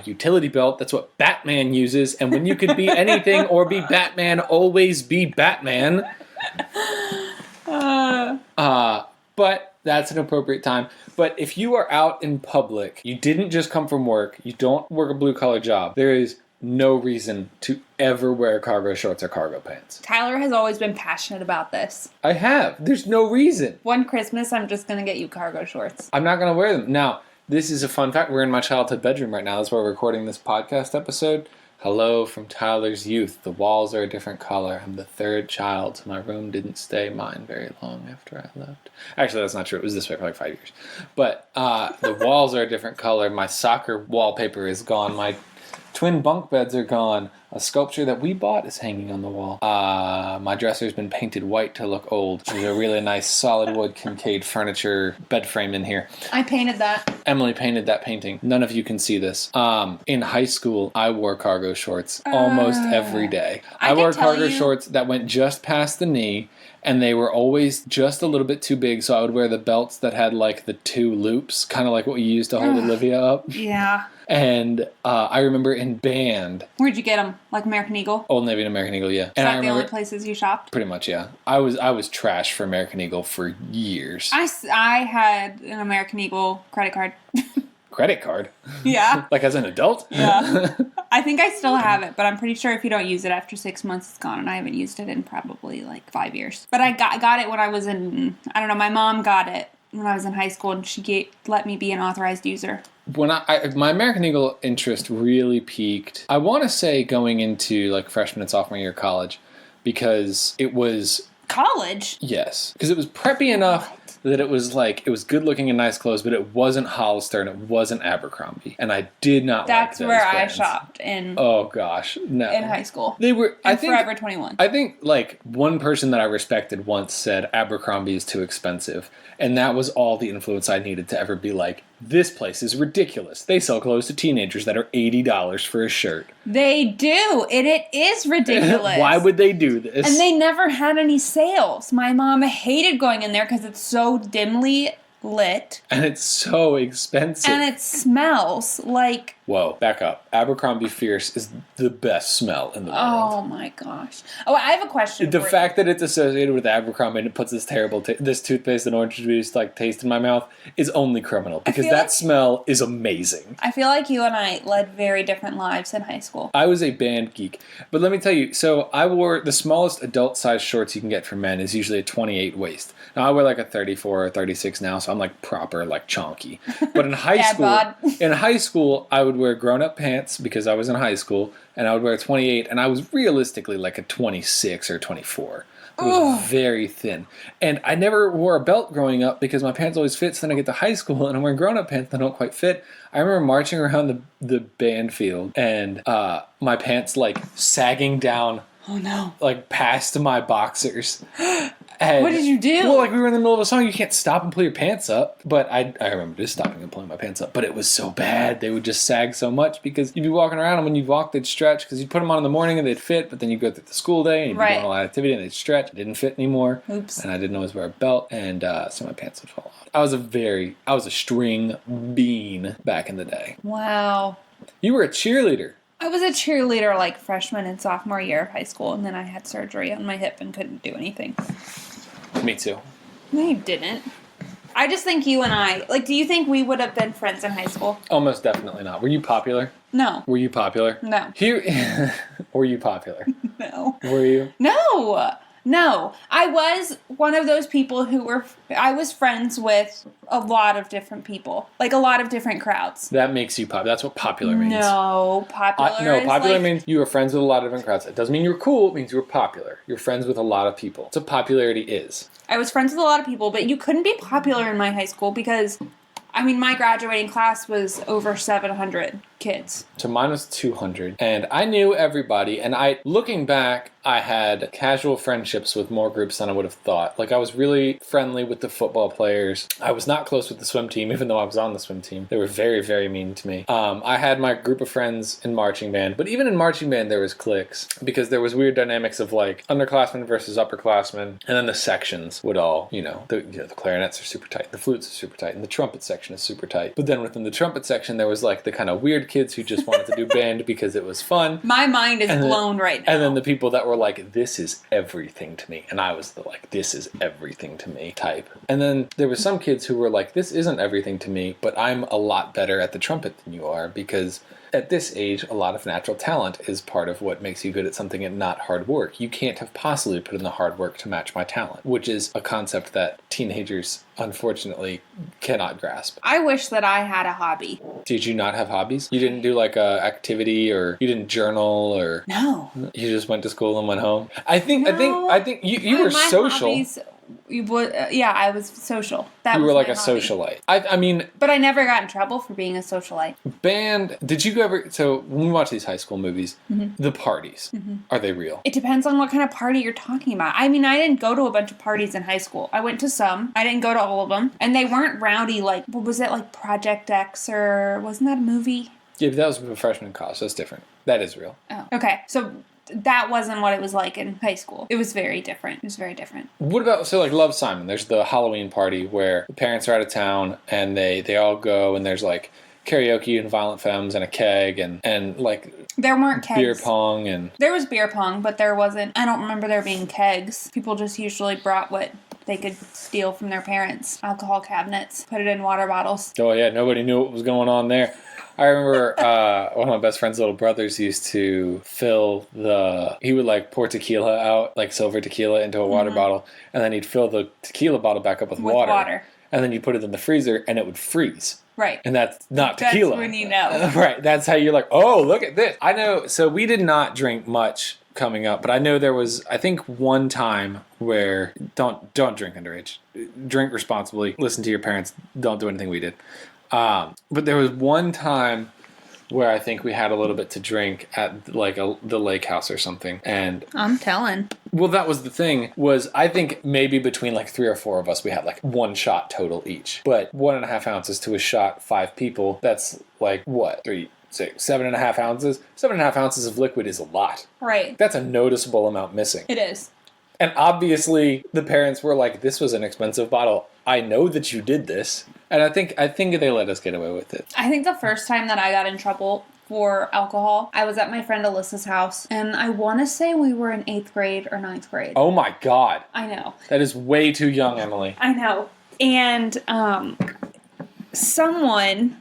[SPEAKER 1] utility belt. That's what Batman uses. And when you could be anything or be Batman, always be Batman. But that's an appropriate time. But if you are out in public, you didn't just come from work, you don't work a blue-collar job, there is no reason to ever wear cargo shorts or cargo pants.
[SPEAKER 2] Tyler has always been passionate about this.
[SPEAKER 1] I have. There's no reason.
[SPEAKER 2] One Christmas, I'm just going to get you cargo shorts.
[SPEAKER 1] I'm not going to wear them. Now, this is a fun fact. We're in my childhood bedroom right now. That's why we're recording this podcast episode. Hello from Tyler's youth. The walls are a different color. I'm the third child, so my room didn't stay mine very long after I left. Actually, that's not true. It was this way for like 5 years. But the walls are a different color. My soccer wallpaper is gone. My twin bunk beds are gone. A sculpture that we bought is hanging on the wall. My dresser's been painted white to look old. There's a really nice solid wood Kincaid furniture bed frame in here.
[SPEAKER 2] I painted that.
[SPEAKER 1] Emily painted that painting. None of you can see this. In high school, I wore cargo shorts almost every day. I wore cargo shorts that went just past the knee, and they were always just a little bit too big, so I would wear the belts that had like the two loops, kind of like what we used to hold Olivia up.
[SPEAKER 2] Yeah.
[SPEAKER 1] And I remember in band...
[SPEAKER 2] Where'd you get them? Like American Eagle?
[SPEAKER 1] Old Navy and American Eagle, yeah.
[SPEAKER 2] Is that the only places you shopped?
[SPEAKER 1] Pretty much, yeah. I was trash for American Eagle for years.
[SPEAKER 2] I had an American Eagle credit card.
[SPEAKER 1] Credit card?
[SPEAKER 2] Yeah.
[SPEAKER 1] Like as an adult?
[SPEAKER 2] Yeah. I think I still have it, but I'm pretty sure if you don't use it after 6 months, it's gone, and I haven't used it in probably like 5 years. But I got it when I was in, I don't know, my mom got it when I was in high school, and she let me be an authorized user.
[SPEAKER 1] When my American Eagle interest really peaked, I want to say going into like freshman and sophomore year of college, because it was...
[SPEAKER 2] College?
[SPEAKER 1] Yes. Because it was preppy enough that it was good looking and nice clothes, but it wasn't Hollister and it wasn't Abercrombie. And I did not like those
[SPEAKER 2] where
[SPEAKER 1] brands.
[SPEAKER 2] I shopped in...
[SPEAKER 1] Oh, gosh. No.
[SPEAKER 2] In high school.
[SPEAKER 1] They were...
[SPEAKER 2] I think Forever 21.
[SPEAKER 1] I think, like, one person that I respected once said Abercrombie is too expensive. And that was all the influence I needed to ever be like, this place is ridiculous. They sell clothes to teenagers that are $80 for a shirt.
[SPEAKER 2] They do, and it is ridiculous.
[SPEAKER 1] Why would they do this?
[SPEAKER 2] And they never had any sales. My mom hated going in there because it's so dimly lit.
[SPEAKER 1] And it's so expensive.
[SPEAKER 2] And it smells like...
[SPEAKER 1] Whoa, back up. Abercrombie Fierce is the best smell in the world.
[SPEAKER 2] Oh my gosh. Oh, I have a question
[SPEAKER 1] The fact that it's associated with Abercrombie and it puts this terrible, this toothpaste and orange juice like taste in my mouth is only criminal. Because that smell is amazing.
[SPEAKER 2] I feel like you and I led very different lives in high school.
[SPEAKER 1] I was a band geek. But let me tell you, so I wore the smallest adult size shorts you can get for men is usually a 28 waist. Now I wear like a 34 or 36 now, so I'm like proper, like chonky. But in high school, I would wear grown-up pants because I was in high school, and I would wear a 28, and I was realistically like a 26 or 24. It was very thin. And I never wore a belt growing up because my pants always fit, so then I get to high school, and I'm wearing grown-up pants that don't quite fit. I remember marching around the band field, and my pants like sagging down.
[SPEAKER 2] Oh no.
[SPEAKER 1] Like past my boxers. And,
[SPEAKER 2] what did you do?
[SPEAKER 1] Well, like we were in the middle of a song, you can't stop and pull your pants up. But I remember just stopping and pulling my pants up. But it was so bad. They would just sag so much because you'd be walking around and when you'd walk, they'd stretch because you'd put them on in the morning and they'd fit. But then you'd go through the school day and you'd be doing a lot of activity and they'd stretch. It didn't fit anymore.
[SPEAKER 2] Oops.
[SPEAKER 1] And I didn't always wear a belt. And so my pants would fall off. I was a string bean back in the day.
[SPEAKER 2] Wow.
[SPEAKER 1] You were a cheerleader.
[SPEAKER 2] I was a cheerleader like freshman and sophomore year of high school, and then I had surgery on my hip and couldn't do anything.
[SPEAKER 1] Me too.
[SPEAKER 2] No, you didn't. I just think you and I, like, do you think we would have been friends in high school?
[SPEAKER 1] Almost definitely not. Were you popular?
[SPEAKER 2] No.
[SPEAKER 1] Were you popular?
[SPEAKER 2] No.
[SPEAKER 1] Were you popular?
[SPEAKER 2] No.
[SPEAKER 1] Were you?
[SPEAKER 2] No. I was one of those people I was friends with a lot of different people. Like, a lot of different crowds.
[SPEAKER 1] That makes you popular. That's what popular means.
[SPEAKER 2] No,
[SPEAKER 1] popular means you were friends with a lot of different crowds. It doesn't mean you were cool. It means you were popular. You're friends with a lot of people. That's what popularity is.
[SPEAKER 2] I was friends with a lot of people, but you couldn't be popular in my high school because, my graduating class was over 700 kids.
[SPEAKER 1] So mine was 200. And I knew everybody. And looking back, I had casual friendships with more groups than I would have thought. Like, I was really friendly with the football players. I was not close with the swim team, even though I was on the swim team. They were very, very mean to me. I had my group of friends in marching band. But even in marching band, there was cliques. Because there was weird dynamics of, like, underclassmen versus upperclassmen. And then the sections would all, the clarinets are super tight. The flutes are super tight. And the trumpet section is super tight. But then within the trumpet section, there was, like, the kind of weird kids who just wanted to do band because it was fun.
[SPEAKER 2] My mind is blown right now.
[SPEAKER 1] And then the people that were like, this is everything to me. And I was the like, this is everything to me type. And then there were some kids who were like, this isn't everything to me, but I'm a lot better at the trumpet than you are, because at this age, a lot of natural talent is part of what makes you good at something and not hard work. You can't have possibly put in the hard work to match my talent, which is a concept that teenagers, unfortunately, cannot grasp.
[SPEAKER 2] I wish that I had a hobby.
[SPEAKER 1] Did you not have hobbies? You didn't do like a activity, or you didn't journal, or
[SPEAKER 2] no?
[SPEAKER 1] You just went to school and went home. I think you were social.
[SPEAKER 2] Hobbies, I was social.
[SPEAKER 1] You were like a socialite. I mean,
[SPEAKER 2] but I never got in trouble for being a socialite.
[SPEAKER 1] Band. Did you ever? So when we watch these high school movies, the parties, are they real?
[SPEAKER 2] It depends on what kind of party you're talking about. I didn't go to a bunch of parties in high school. I went to some. I didn't go to all of them, and they weren't rowdy. Like, what was it, like Project X, or wasn't that a movie?
[SPEAKER 1] Yeah, but that was a freshman in college. That's different. That is real.
[SPEAKER 2] Oh, okay. So that wasn't what it was like in high school. It was very different.
[SPEAKER 1] What about, so like Love, Simon? There's the Halloween party where the parents are out of town and they all go, and there's like karaoke and Violent Femmes and a keg and like
[SPEAKER 2] there weren't kegs.
[SPEAKER 1] Beer pong and
[SPEAKER 2] there was beer pong, but there wasn't. I don't remember there being kegs. People just usually brought what they could steal from their parents. Alcohol cabinets. Put it in water bottles.
[SPEAKER 1] Oh yeah, nobody knew what was going on there. I remember one of my best friend's little brothers used to he would like pour tequila out, like silver tequila, into a water bottle, and then he'd fill the tequila bottle back up with water. And then you put it in the freezer and it would freeze.
[SPEAKER 2] Right.
[SPEAKER 1] And that's not tequila.
[SPEAKER 2] That's when you know.
[SPEAKER 1] Right. That's how you're like, oh, look at this. I know. So we did not drink much coming up, but I know there was, I think, one time where don't drink underage. Drink responsibly. Listen to your parents. Don't do anything we did. But there was one time where I think we had a little bit to drink at like the lake house or something. And
[SPEAKER 2] I'm telling.
[SPEAKER 1] Well, that was the thing, was I think maybe between like 3 or 4 of us, we had like 1 shot total each. But 1.5 ounces to a shot, 5 people, that's like what? 3, 6, 7.5 ounces? 7.5 ounces of liquid is a lot.
[SPEAKER 2] Right.
[SPEAKER 1] That's a noticeable amount missing.
[SPEAKER 2] It is.
[SPEAKER 1] And obviously the parents were like, this was an expensive bottle. I know that you did this. And I think they let us get away with it.
[SPEAKER 2] I think the first time that I got in trouble for alcohol, I was at my friend Alyssa's house, and I want to say we were in 8th grade or 9th grade.
[SPEAKER 1] Oh my God.
[SPEAKER 2] I know.
[SPEAKER 1] That is way too young, Emily.
[SPEAKER 2] I know. And someone,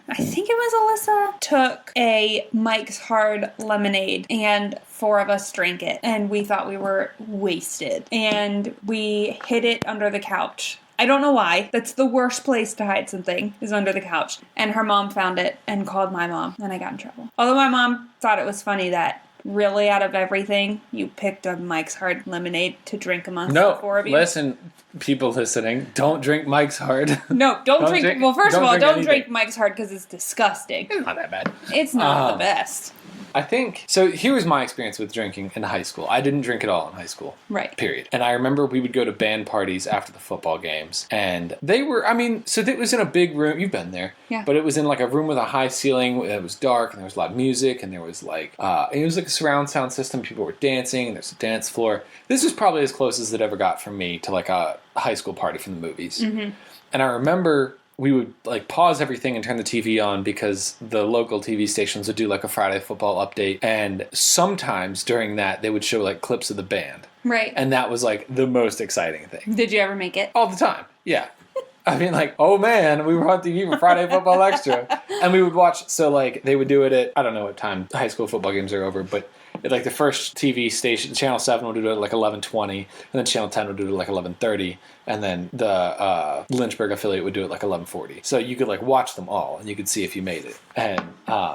[SPEAKER 2] I think it was Alyssa, took a Mike's Hard lemonade, and 4 of us drank it, and we thought we were wasted. And we hid it under the couch. I don't know why. That's the worst place to hide something, is under the couch. And her mom found it and called my mom, and I got in trouble. Although my mom thought it was funny that really out of everything, you picked a Mike's Hard lemonade to drink amongst the 4 of you.
[SPEAKER 1] No, listen, people listening, don't drink Mike's Hard.
[SPEAKER 2] No, don't drink. Well, first of all, don't
[SPEAKER 1] anything.
[SPEAKER 2] Drink Mike's Hard because it's disgusting.
[SPEAKER 1] It's not that bad.
[SPEAKER 2] It's not the best.
[SPEAKER 1] I think, so here was my experience with drinking in high school. I didn't drink at all in high school.
[SPEAKER 2] Right.
[SPEAKER 1] Period. And I remember we would go to band parties after the football games. And they were, so it was in a big room. You've been there.
[SPEAKER 2] Yeah.
[SPEAKER 1] But it was in like a room with a high ceiling. It was dark and there was a lot of music. And there was like, it was like a surround sound system. People were dancing and there's a dance floor. This was probably as close as it ever got from me to like a high school party from the movies. Mm-hmm. And I remember we would like pause everything and turn the TV on because the local TV stations would do like a Friday football update, and sometimes during that they would show like clips of the band.
[SPEAKER 2] Right.
[SPEAKER 1] And that was like the most exciting thing.
[SPEAKER 2] Did you ever make it?
[SPEAKER 1] All the time. Yeah. I mean, like, oh man, we were on TV for Friday Football Extra. And we would watch, so like, they would do it at, I don't know what time high school football games are over, but like the first TV station, Channel 7 would do it at like 11:20, and then Channel 10 would do it at like 11:30, and then the Lynchburg affiliate would do it like 11:40. So you could like watch them all, and you could see if you made it. And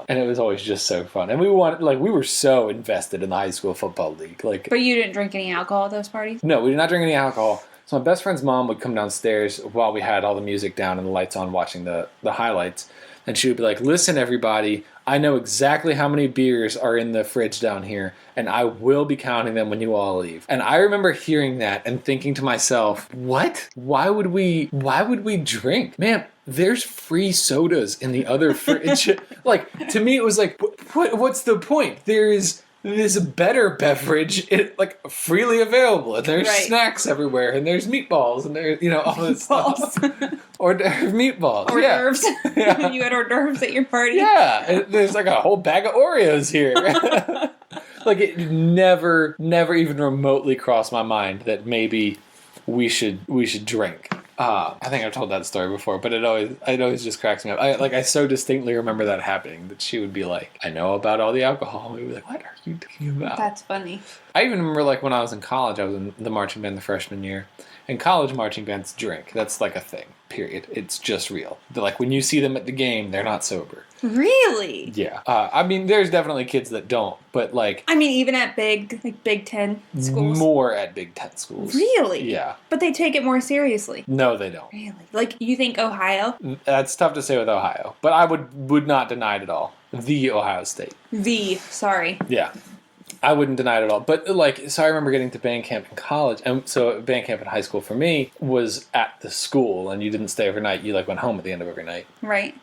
[SPEAKER 1] it was always just so fun. And we were so invested in the high school football league. Like,
[SPEAKER 2] but you didn't drink any alcohol at those parties?
[SPEAKER 1] No, we did not drink any alcohol. So my best friend's mom would come downstairs while we had all the music down and the lights on watching the highlights. And she would be like, listen, everybody, I know exactly how many beers are in the fridge down here, and I will be counting them when you all leave. And I remember hearing that and thinking to myself, what? Why would we drink? Man, there's free sodas in the other fridge. Like, to me, it was like, what's the point? There's a better beverage, like freely available, and there's snacks everywhere, and there's meatballs, and there's all this stuff. Or meatballs,
[SPEAKER 2] hors d'oeuvres. Yeah. You had hors d'oeuvres at your party.
[SPEAKER 1] Yeah, and there's like a whole bag of Oreos here. Like it never even remotely crossed my mind that maybe we should drink. I think I've told that story before, but it always just cracks me up. I so distinctly remember that happening, that she would be like, I know about all the alcohol. And we'd be like, what are you talking about?
[SPEAKER 2] That's funny.
[SPEAKER 1] I even remember like when I was in college, I was in the marching band the freshman year. And college marching bands drink. That's like a thing, period. It's just real. Like when you see them at the game, they're not sober.
[SPEAKER 2] Really?
[SPEAKER 1] Yeah. I mean, there's definitely kids that don't, but like...
[SPEAKER 2] I mean, even at Big Ten schools?
[SPEAKER 1] More at Big Ten schools.
[SPEAKER 2] Really?
[SPEAKER 1] Yeah.
[SPEAKER 2] But they take it more seriously.
[SPEAKER 1] No, they don't.
[SPEAKER 2] Really? Like, you think Ohio?
[SPEAKER 1] That's tough to say with Ohio, but I would not deny it at all. The Ohio State.
[SPEAKER 2] Sorry.
[SPEAKER 1] Yeah. I wouldn't deny it at all. But, like, so I remember getting to band camp in college. And so band camp in high school for me was at the school. And you didn't stay overnight. You, like, went home at the end of every night.
[SPEAKER 2] Right.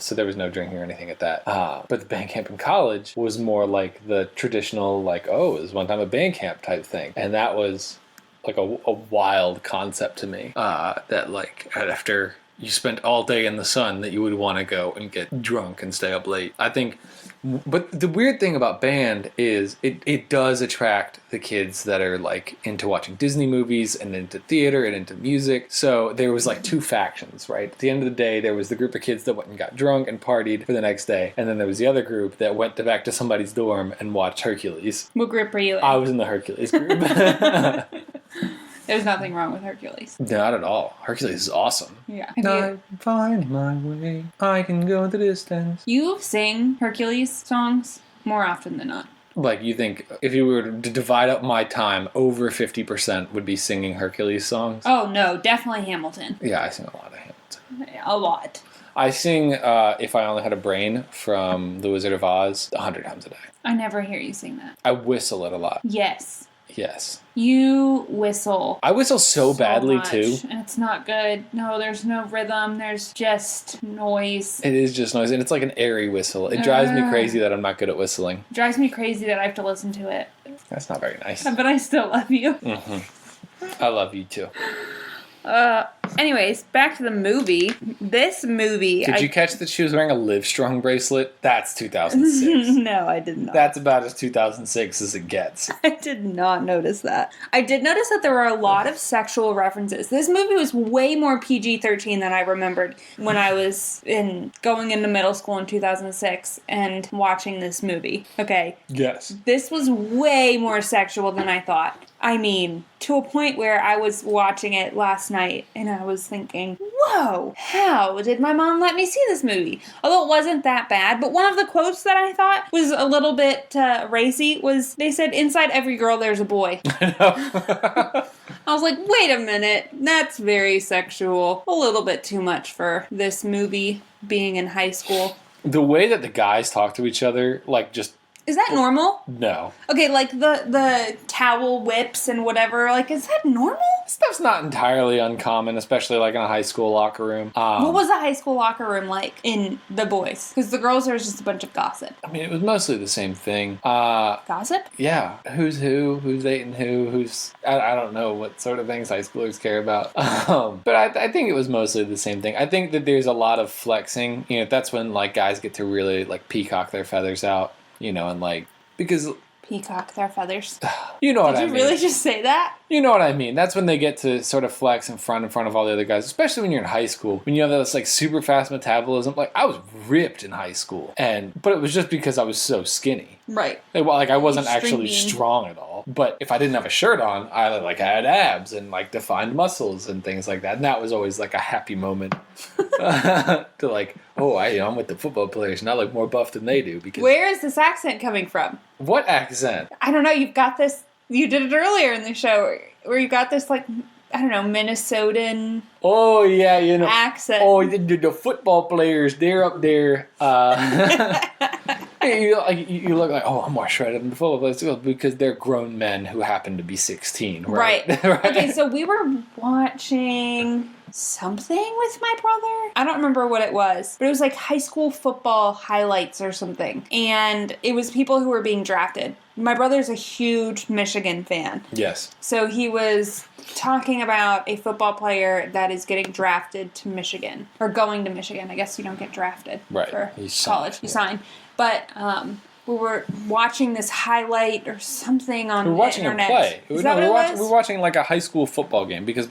[SPEAKER 1] So there was no drinking or anything at that. But the band camp in college was more like the traditional, like, oh, it was one time a band camp type thing. And that was, like, a wild concept to me. That, like, after you spent all day in the sun, that you would want to go and get drunk and stay up late. I think... But the weird thing about band is it does attract the kids that are like into watching Disney movies and into theater and into music. So there was like two factions, right? At the end of the day, there was the group of kids that went and got drunk and partied for the next day. And then there was the other group that went back to somebody's dorm and watched Hercules.
[SPEAKER 2] What group were you in?
[SPEAKER 1] I was in the Hercules group.
[SPEAKER 2] There's nothing wrong with Hercules.
[SPEAKER 1] Not at all. Hercules is awesome.
[SPEAKER 2] Yeah.
[SPEAKER 1] I find my way. I can go the distance.
[SPEAKER 2] You sing Hercules songs more often than not.
[SPEAKER 1] Like, you think if you were to divide up my time, over 50% would be singing Hercules songs?
[SPEAKER 2] Oh, no. Definitely Hamilton.
[SPEAKER 1] Yeah, I sing a lot of Hamilton.
[SPEAKER 2] A lot.
[SPEAKER 1] I sing If I Only Had a Brain from The Wizard of Oz 100 times a day.
[SPEAKER 2] I never hear you sing that.
[SPEAKER 1] I whistle it a lot.
[SPEAKER 2] Yes.
[SPEAKER 1] Yes.
[SPEAKER 2] You whistle.
[SPEAKER 1] I whistle so badly,
[SPEAKER 2] much,
[SPEAKER 1] too.
[SPEAKER 2] And it's not good. No, there's no rhythm. There's just noise.
[SPEAKER 1] It is just noise, and it's like an airy whistle. It drives me crazy that I'm not good at whistling.
[SPEAKER 2] It drives me crazy that I have to listen to it.
[SPEAKER 1] That's not very nice.
[SPEAKER 2] But I still love you.
[SPEAKER 1] Mm-hmm. I love you, too.
[SPEAKER 2] Anyways, back to the movie. This movie...
[SPEAKER 1] Did you catch that she was wearing a Livestrong bracelet? That's 2006.
[SPEAKER 2] No, I did not.
[SPEAKER 1] That's about as 2006 as it gets.
[SPEAKER 2] I did not notice that. I did notice that there were a lot of sexual references. This movie was way more PG-13 than I remembered when I was going into middle school in 2006 and watching this movie. Okay.
[SPEAKER 1] Yes.
[SPEAKER 2] This was way more sexual than I thought. I mean, to a point where I was watching it last night and I was thinking, whoa, how did my mom let me see this movie? Although it wasn't that bad, but one of the quotes that I thought was a little bit racy was, they said, inside every girl there's a boy. I was like, wait a minute, that's very sexual. A little bit too much for this movie being in high school.
[SPEAKER 1] The way that the guys talk to each other, like, just...
[SPEAKER 2] Is that normal?
[SPEAKER 1] No.
[SPEAKER 2] Okay, like the towel whips and whatever, like, is that normal?
[SPEAKER 1] Stuff's not entirely uncommon, especially like in a high school locker room.
[SPEAKER 2] What was the high school locker room like in the boys? Because the girls, there was just a bunch of gossip.
[SPEAKER 1] I mean, it was mostly the same thing.
[SPEAKER 2] Gossip?
[SPEAKER 1] Yeah. Who's who? Who's dating who? I don't know what sort of things high schoolers care about. But I think it was mostly the same thing. I think that there's a lot of flexing. You know, that's when like guys get to really like peacock their feathers out. You know, and like because.
[SPEAKER 2] Peacock their feathers.
[SPEAKER 1] You know what I mean.
[SPEAKER 2] Did you really just say that?
[SPEAKER 1] You know what I mean. That's when they get to sort of flex in front of all the other guys, especially when you're in high school. When you have this like super fast metabolism. Like I was ripped in high school, but it was just because I was so skinny.
[SPEAKER 2] Right.
[SPEAKER 1] Like I wasn't actually
[SPEAKER 2] Extreme.
[SPEAKER 1] strong at all. But if I didn't have a shirt on, I had abs and like defined muscles and things like that. And that was always like a happy moment to like, oh, I'm with the football players and I look more buff than they do. Because
[SPEAKER 2] Where is this accent coming from?
[SPEAKER 1] what accent?
[SPEAKER 2] I don't know. You've got this. You did it earlier in the show where you got this, like, I don't know, Minnesotan
[SPEAKER 1] Oh, yeah, you know.
[SPEAKER 2] accent.
[SPEAKER 1] Oh, the football players, they're up there. You look like, oh, I'm more shredded than the football players because they're grown men who happen to be 16. Right.
[SPEAKER 2] Right. Okay, so we were watching something with my brother. I don't remember what it was, but it was like high school football highlights or something. And it was people who were being drafted. My brother's a huge Michigan fan.
[SPEAKER 1] Yes.
[SPEAKER 2] So he was talking about a football player that is getting drafted to Michigan, or going to Michigan. I guess you don't get drafted
[SPEAKER 1] Right.
[SPEAKER 2] for
[SPEAKER 1] He's
[SPEAKER 2] college.
[SPEAKER 1] signed,
[SPEAKER 2] You
[SPEAKER 1] yeah.
[SPEAKER 2] sign. But we were watching this highlight or something on
[SPEAKER 1] We were watching
[SPEAKER 2] the
[SPEAKER 1] him
[SPEAKER 2] internet.
[SPEAKER 1] play.
[SPEAKER 2] Is that what it was?
[SPEAKER 1] We were watching like a high school football game because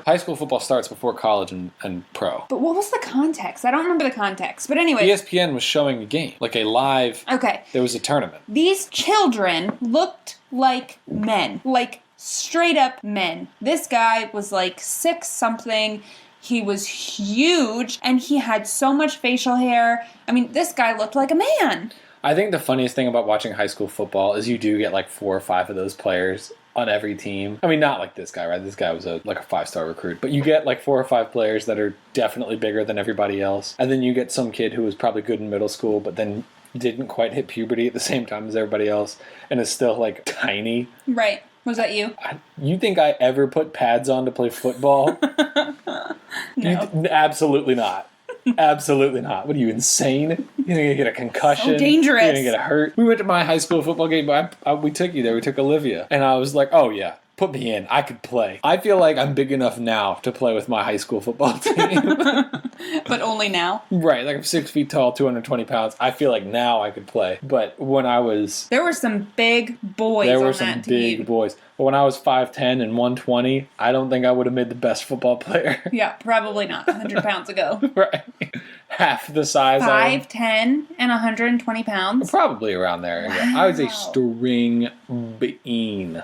[SPEAKER 1] high school football starts before college and pro.
[SPEAKER 2] But what was the context? I don't remember the context. But anyway.
[SPEAKER 1] ESPN was showing a game, like a live.
[SPEAKER 2] Okay.
[SPEAKER 1] There was a tournament.
[SPEAKER 2] These children looked like men. Like straight up men. This guy was like 6 something. He was huge and he had so much facial hair. I mean, this guy looked like a man.
[SPEAKER 1] I think the funniest thing about watching high school football is you do get like 4 or 5 of those players on every team. I mean, not like this guy, right? This guy was like a 5-star recruit. But you get like 4 or 5 players that are definitely bigger than everybody else. And then you get some kid who was probably good in middle school, but then didn't quite hit puberty at the same time as everybody else and is still like tiny.
[SPEAKER 2] Right. Was that you?
[SPEAKER 1] You think I ever put pads on to play football?
[SPEAKER 2] No.
[SPEAKER 1] Absolutely not. Absolutely not. What are you, insane? You're going to get a concussion.
[SPEAKER 2] So dangerous.
[SPEAKER 1] You're going to get hurt. We went to my high school football game, but we took you there. We took Olivia. And I was like, oh, yeah. Put me in. I could play. I feel like I'm big enough now to play with my high school football team.
[SPEAKER 2] But only now.
[SPEAKER 1] Right. Like I'm 6 feet tall, 220 pounds. I feel like now I could play. But when I was...
[SPEAKER 2] There were some big boys
[SPEAKER 1] There
[SPEAKER 2] on
[SPEAKER 1] were
[SPEAKER 2] that
[SPEAKER 1] some
[SPEAKER 2] team.
[SPEAKER 1] big boys. But when I was 5'10 and 120, I don't think I would have made the best football player.
[SPEAKER 2] Yeah, probably not. 100 pounds ago.
[SPEAKER 1] Right. Half the size I am.
[SPEAKER 2] 5'10 and 120 pounds.
[SPEAKER 1] Probably around there. Yeah. I was a string bean.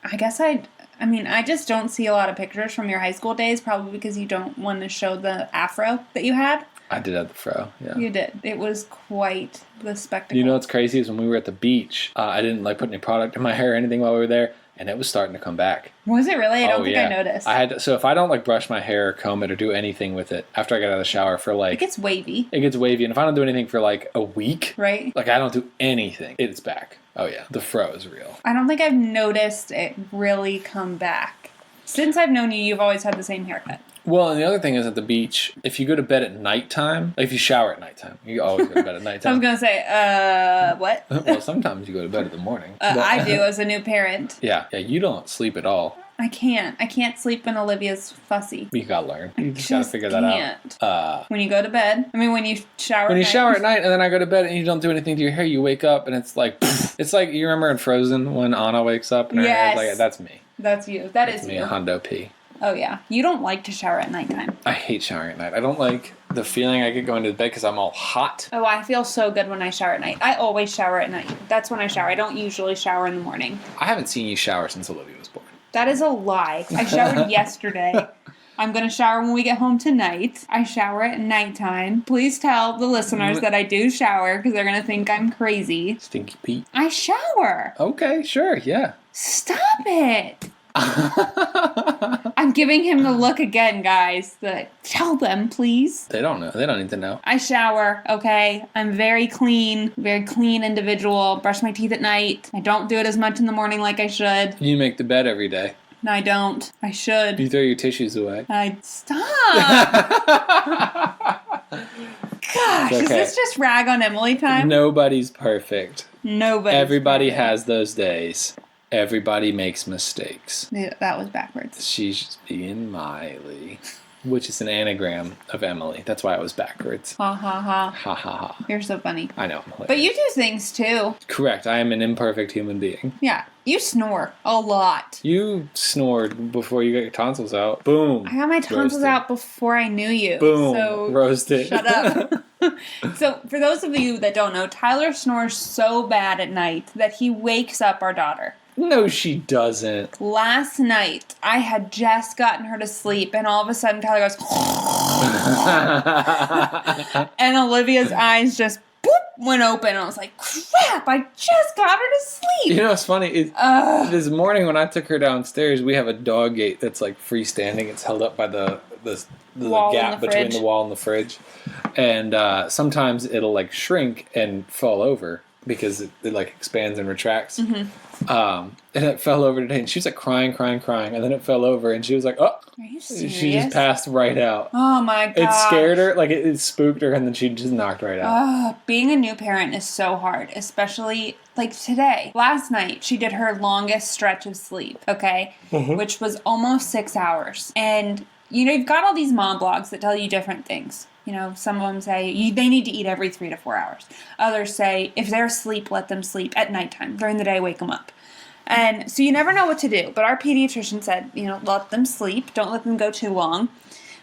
[SPEAKER 2] I guess I just don't see a lot of pictures from your high school days, probably because you don't want to show the afro that you had.
[SPEAKER 1] I did have the fro, yeah.
[SPEAKER 2] You did. It was quite the spectacle.
[SPEAKER 1] You know what's crazy is when we were at the beach, I didn't like put any product in my hair or anything while we were there, and it was starting to come back.
[SPEAKER 2] Was it really? I don't think I noticed.
[SPEAKER 1] So if I don't like brush my hair or comb it or do anything with it after I get out of the shower for like...
[SPEAKER 2] It gets wavy.
[SPEAKER 1] It gets wavy, and if I don't do anything for like a week...
[SPEAKER 2] Right.
[SPEAKER 1] Like I don't do anything, it's back. Oh yeah, the fro is real.
[SPEAKER 2] I don't think I've noticed it really come back. Since I've known you, you've always had the same haircut.
[SPEAKER 1] Well, and the other thing is at the beach, if you go to bed at nighttime, like if you shower at nighttime, you always go to bed at
[SPEAKER 2] I
[SPEAKER 1] nighttime.
[SPEAKER 2] was going to say, what?
[SPEAKER 1] Well, sometimes you go to bed in the morning.
[SPEAKER 2] I do as a new parent.
[SPEAKER 1] Yeah, you don't sleep at all.
[SPEAKER 2] I can't sleep when Olivia's fussy.
[SPEAKER 1] You gotta learn. You just gotta figure that out.
[SPEAKER 2] When you go to bed, when you shower
[SPEAKER 1] When
[SPEAKER 2] at
[SPEAKER 1] you
[SPEAKER 2] night.
[SPEAKER 1] shower at night and then I go to bed and you don't do anything to your hair, you wake up and it's like, it's like, you remember in Frozen when Anna wakes up and her hair's like, that's me.
[SPEAKER 2] That's you.
[SPEAKER 1] That's
[SPEAKER 2] is
[SPEAKER 1] me,
[SPEAKER 2] you.
[SPEAKER 1] a Hondo P.
[SPEAKER 2] Oh, yeah. You don't like to shower at nighttime.
[SPEAKER 1] I hate showering at night. I don't like the feeling I get going to bed because I'm all hot.
[SPEAKER 2] Oh, I feel so good when I shower at night. I always shower at night. That's when I shower. I don't usually shower in the morning.
[SPEAKER 1] I haven't seen you shower since Olivia was born.
[SPEAKER 2] That is a lie. I showered yesterday. I'm going to shower when we get home tonight. I shower at nighttime. Please tell the listeners that I do shower because they're going to think I'm crazy.
[SPEAKER 1] Stinky Pete.
[SPEAKER 2] I shower.
[SPEAKER 1] Okay, sure, yeah.
[SPEAKER 2] Stop it. I'm giving him the look again, guys. Tell them, please.
[SPEAKER 1] They don't know. They don't need to know.
[SPEAKER 2] I shower, okay? I'm very clean individual. Brush my teeth at night. I don't do it as much in the morning like I should.
[SPEAKER 1] You make the bed every day.
[SPEAKER 2] I don't. I should.
[SPEAKER 1] You throw your tissues away.
[SPEAKER 2] Stop. Gosh,
[SPEAKER 1] It's
[SPEAKER 2] is
[SPEAKER 1] okay.
[SPEAKER 2] this just rag on Emily time?
[SPEAKER 1] Nobody's perfect.
[SPEAKER 2] Nobody.
[SPEAKER 1] Everybody has those days. Everybody makes mistakes.
[SPEAKER 2] Yeah, that was backwards.
[SPEAKER 1] She's just being Miley, which is an anagram of Emily. That's why it was backwards.
[SPEAKER 2] Ha ha ha.
[SPEAKER 1] Ha ha ha.
[SPEAKER 2] You're so funny.
[SPEAKER 1] I know.
[SPEAKER 2] But you do things too.
[SPEAKER 1] Correct. I am an imperfect human being.
[SPEAKER 2] Yeah. You snore a lot.
[SPEAKER 1] You snored before you got your tonsils out. Boom.
[SPEAKER 2] I got my tonsils
[SPEAKER 1] Roasted.
[SPEAKER 2] out before I knew you.
[SPEAKER 1] Boom.
[SPEAKER 2] So
[SPEAKER 1] Roasted.
[SPEAKER 2] shut up. So for those of you that don't know, Tyler snores so bad at night that he wakes up our daughter.
[SPEAKER 1] No, she doesn't.
[SPEAKER 2] Last night, I had just gotten her to sleep, and all of a sudden Tyler goes, and Olivia's eyes just boop, went open. And I was like, crap, I just got her to sleep.
[SPEAKER 1] You know what's funny? This morning when I took her downstairs, we have a dog gate that's like freestanding. It's held up by the
[SPEAKER 2] Wall in
[SPEAKER 1] gap
[SPEAKER 2] the
[SPEAKER 1] between
[SPEAKER 2] fridge.
[SPEAKER 1] the wall and the fridge. And sometimes it'll like shrink and fall over because it like expands and retracts.
[SPEAKER 2] Mm-hmm.
[SPEAKER 1] And it fell over today, and she was like crying, and then it fell over, and she was like, "Oh!"
[SPEAKER 2] Are you serious?
[SPEAKER 1] She just passed right out.
[SPEAKER 2] Oh my god.
[SPEAKER 1] It scared her, like it spooked her, and then she just knocked right out.
[SPEAKER 2] Being a new parent is so hard, especially like today. Last night, she did her longest stretch of sleep, okay?
[SPEAKER 1] Mm-hmm.
[SPEAKER 2] Which was almost 6 hours. And, you know, you've got all these mom blogs that tell you different things. You know, some of them say they need to eat every 3 to 4 hours. Others say if they're asleep, let them sleep at nighttime. During the day, wake them up. And so you never know what to do. But our pediatrician said, you know, let them sleep. Don't let them go too long.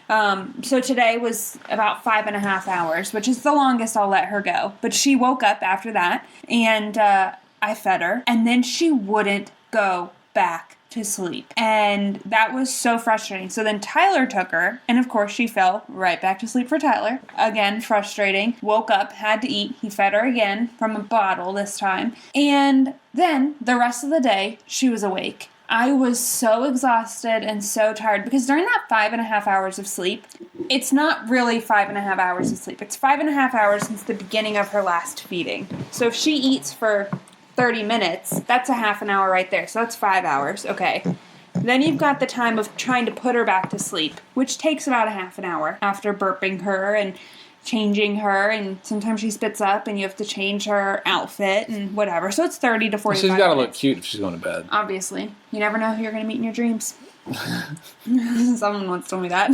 [SPEAKER 2] So today was about 5.5 hours, which is the longest I'll let her go. But she woke up after that, and I fed her. And then she wouldn't go back to sleep. And that was so frustrating. So then Tyler took her, and of course she fell right back to sleep for Tyler. Again, frustrating. Woke up, had to eat. He fed her again from a bottle this time. And then the rest of the day, she was awake. I was so exhausted and so tired because during that 5.5 hours of sleep, it's not really 5.5 hours of sleep. It's 5.5 hours since the beginning of her last feeding. So if she eats for 30 minutes, that's a half an hour right there. So that's 5 hours. Okay. Then you've got the time of trying to put her back to sleep, which takes about a half an hour after burping her and changing her, and sometimes she spits up and you have to change her outfit and whatever. So it's 30 to 45
[SPEAKER 1] She's got to
[SPEAKER 2] minutes.
[SPEAKER 1] look cute if she's going to bed.
[SPEAKER 2] Obviously. You never know who you're going to meet in your dreams. Someone once told me that.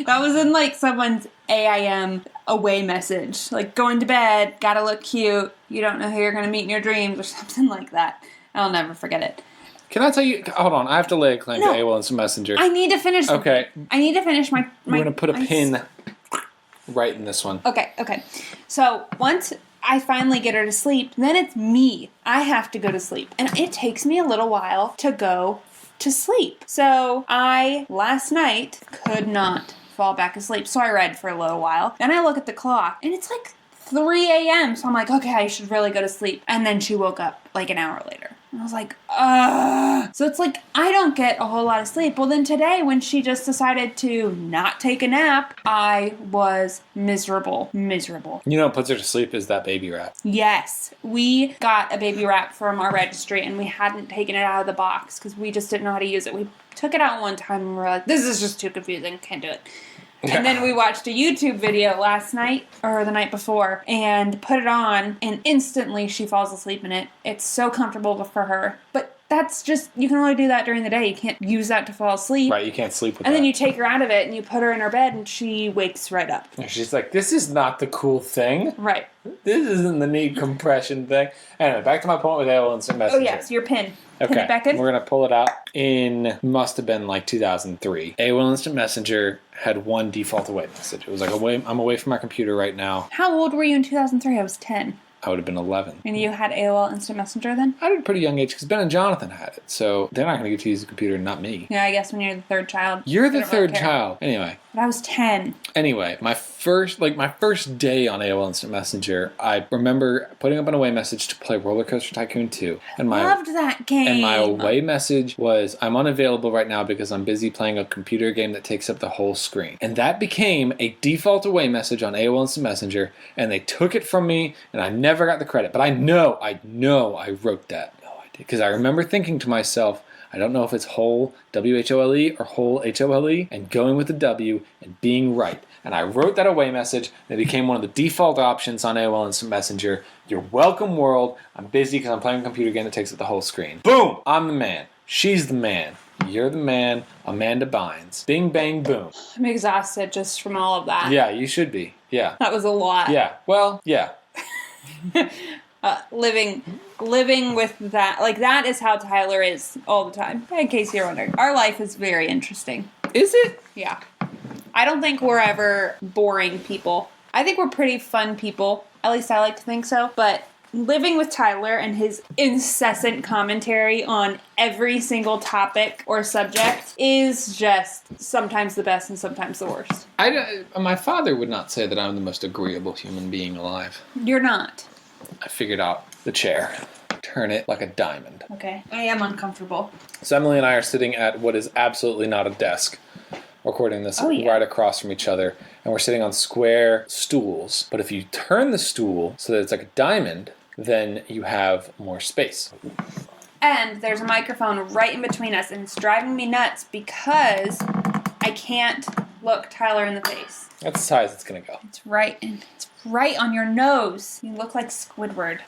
[SPEAKER 2] That was in like someone's AIM away message. Like, going to bed, gotta look cute, you don't know who you're going to meet in your dreams, or something like that. I'll never forget it.
[SPEAKER 1] Can I tell you? Hold on, I have to lay a claim
[SPEAKER 2] No.
[SPEAKER 1] to AOL Instant Messenger.
[SPEAKER 2] I need to finish.
[SPEAKER 1] Okay.
[SPEAKER 2] I need to finish my
[SPEAKER 1] We're going to put a
[SPEAKER 2] my-
[SPEAKER 1] pin right in this one.
[SPEAKER 2] Okay. So once I finally get her to sleep, then it's me. I have to go to sleep. And it takes me a little while to go to sleep. So I, last night, could not fall back asleep. So I read for a little while. Then I look at the clock, and it's like 3 a.m. So I'm like, okay, I should really go to sleep. And then she woke up like an hour later. And I was like, ugh. So it's like, I don't get a whole lot of sleep. Well, then today, when she just decided to not take a nap, I was miserable.
[SPEAKER 1] You know what puts her to sleep is that baby wrap.
[SPEAKER 2] Yes, we got a baby wrap from our registry, and we hadn't taken it out of the box because we just didn't know how to use it. We took it out one time, and we were like, this is just too confusing, can't do it. And then we watched a YouTube video last night, or the night before, and put it on, and instantly she falls asleep in it. It's so comfortable for her. But that's just, you can only do that during the day. You can't use that to fall asleep.
[SPEAKER 1] Right, you can't sleep with
[SPEAKER 2] And
[SPEAKER 1] that.
[SPEAKER 2] then you take her out of it, and you put her in her bed, and she wakes right up.
[SPEAKER 1] And she's like, this is not the cool thing.
[SPEAKER 2] Right.
[SPEAKER 1] This isn't the knee compression thing. Anyway, back to my point with AOL Instant Messenger.
[SPEAKER 2] Oh, yes, your pin. Pin
[SPEAKER 1] Okay,
[SPEAKER 2] it back in.
[SPEAKER 1] we're going to pull it out in, must have been like 2003. AOL Instant Messenger had one default away message. It was like, I'm away from my computer right now.
[SPEAKER 2] How old were you in 2003? I was 10.
[SPEAKER 1] I would have been 11.
[SPEAKER 2] And you had AOL Instant Messenger then?
[SPEAKER 1] I had a pretty young age because Ben and Jonathan had it. So they're not going to get to use the computer, not me.
[SPEAKER 2] Yeah, I guess when you're the third child.
[SPEAKER 1] You're
[SPEAKER 2] they
[SPEAKER 1] the
[SPEAKER 2] don't really
[SPEAKER 1] third
[SPEAKER 2] care.
[SPEAKER 1] child. Anyway,
[SPEAKER 2] But I was 10.
[SPEAKER 1] my first day on AOL Instant Messenger, I remember putting up an away message to play Roller Coaster Tycoon 2. And
[SPEAKER 2] Loved that game.
[SPEAKER 1] And my away message was, I'm unavailable right now because I'm busy playing a computer game that takes up the whole screen. And that became a default away message on AOL Instant Messenger, and they took it from me, and I never got the credit. But I know I wrote that. No, I Because I remember thinking to myself, I don't know if it's whole, W-H-O-L-E, or whole, H-O-L-E, and going with the W and being right. And I wrote that away message, and it became one of the default options on AOL Instant Messenger. You're welcome, world. I'm busy because I'm playing a computer game that takes up the whole screen. Boom! I'm the man. She's the man. You're the man. Amanda Bynes. Bing, bang, boom.
[SPEAKER 2] I'm exhausted just from all of that.
[SPEAKER 1] Yeah, you should be. Yeah.
[SPEAKER 2] That was a lot.
[SPEAKER 1] Yeah. Well, yeah.
[SPEAKER 2] Living with that, like, that is how Tyler is all the time. In case you're wondering, our life is very interesting.
[SPEAKER 1] Is it?
[SPEAKER 2] Yeah. I don't think we're ever boring people. I think we're pretty fun people. At least I like to think so. But living with Tyler and his incessant commentary on every single topic or subject is just sometimes the best and sometimes the worst.
[SPEAKER 1] My father would not say that I'm the most agreeable human being alive.
[SPEAKER 2] You're not.
[SPEAKER 1] I figured out the chair. Turn it like a diamond.
[SPEAKER 2] Okay. I am uncomfortable.
[SPEAKER 1] So Emily and I are sitting at what is absolutely not a desk, recording this
[SPEAKER 2] yeah.
[SPEAKER 1] right across from each other, and we're sitting on square stools. But if you turn the stool so that it's like a diamond, then you have more space.
[SPEAKER 2] And there's a microphone right in between us, and it's driving me nuts because I can't look Tyler in the face.
[SPEAKER 1] That's as high as it's gonna go.
[SPEAKER 2] It's right on your nose. You look like Squidward.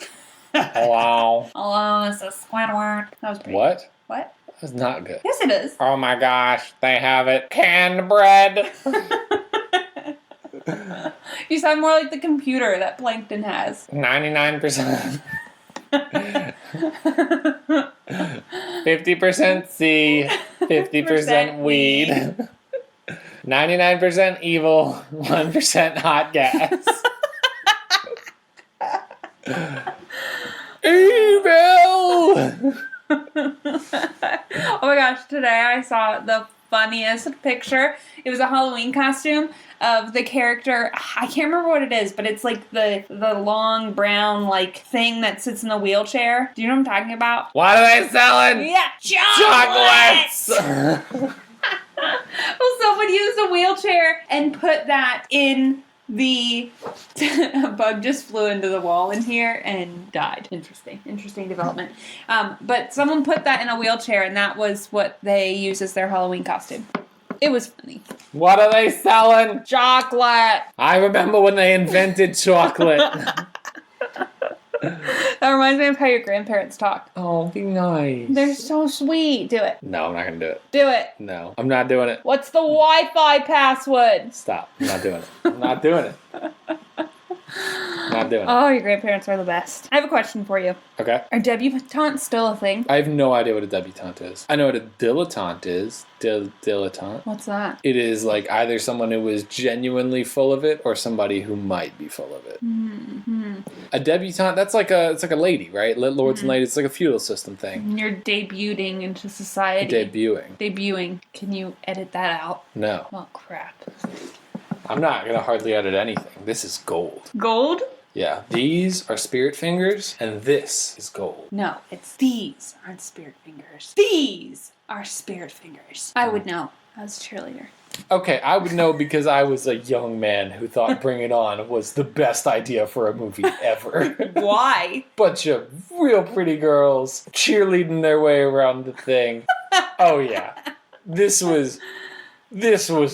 [SPEAKER 1] Wow.
[SPEAKER 2] Hello, this is Squidward. That was pretty
[SPEAKER 1] What?
[SPEAKER 2] good. What?
[SPEAKER 1] That was not good.
[SPEAKER 2] Yes, it is.
[SPEAKER 1] Oh my gosh, they have it canned bread.
[SPEAKER 2] You sound more like the computer that Plankton has.
[SPEAKER 1] 99%. 50% C, 50% weed. 99% evil, 1% hot gas. Evil!
[SPEAKER 2] Oh my gosh, today I saw the funniest picture. It was a Halloween costume of the character. I can't remember what it is, but it's like the long brown like thing that sits in the wheelchair. Do you know what I'm talking about?
[SPEAKER 1] What are they selling?
[SPEAKER 2] Yeah,
[SPEAKER 1] Chocolates!
[SPEAKER 2] Well, someone used a wheelchair and put that in the... A bug just flew into the wall in here and died. Interesting development. But someone put that in a wheelchair, and that was what they used as their Halloween costume. It was funny.
[SPEAKER 1] What are they selling?
[SPEAKER 2] Chocolate!
[SPEAKER 1] I remember when they invented chocolate.
[SPEAKER 2] That reminds me of how your grandparents talk.
[SPEAKER 1] Oh, be nice.
[SPEAKER 2] They're so sweet. Do it.
[SPEAKER 1] No, I'm not going to do it.
[SPEAKER 2] Do it.
[SPEAKER 1] No, I'm not doing it.
[SPEAKER 2] What's the Wi-Fi password?
[SPEAKER 1] Stop. I'm not doing it. I'm not doing it. Not doing it.
[SPEAKER 2] Oh, your grandparents are the best. I have a question for you.
[SPEAKER 1] Okay.
[SPEAKER 2] Are debutantes still a thing?
[SPEAKER 1] I have no idea what a debutante is. I know what a dilettante is. Dilettante.
[SPEAKER 2] What's that?
[SPEAKER 1] It is like either someone who is genuinely full of it or somebody who might be full of it.
[SPEAKER 2] Mm-hmm.
[SPEAKER 1] A debutante, it's like a lady, right? Lords and ladies, it's like a feudal system thing.
[SPEAKER 2] You're debuting into society.
[SPEAKER 1] Debuting.
[SPEAKER 2] Can you edit that out?
[SPEAKER 1] No.
[SPEAKER 2] Oh, crap.
[SPEAKER 1] I'm not going to hardly edit anything. This is gold.
[SPEAKER 2] Gold?
[SPEAKER 1] Yeah. These are spirit fingers, and this is gold.
[SPEAKER 2] No, it's these aren't spirit fingers. These are spirit fingers. I would know. I was a cheerleader.
[SPEAKER 1] Okay, I would know because I was a young man who thought Bring It On was the best idea for a movie ever.
[SPEAKER 2] Why?
[SPEAKER 1] Bunch of real pretty girls cheerleading their way around the thing. Oh yeah. This was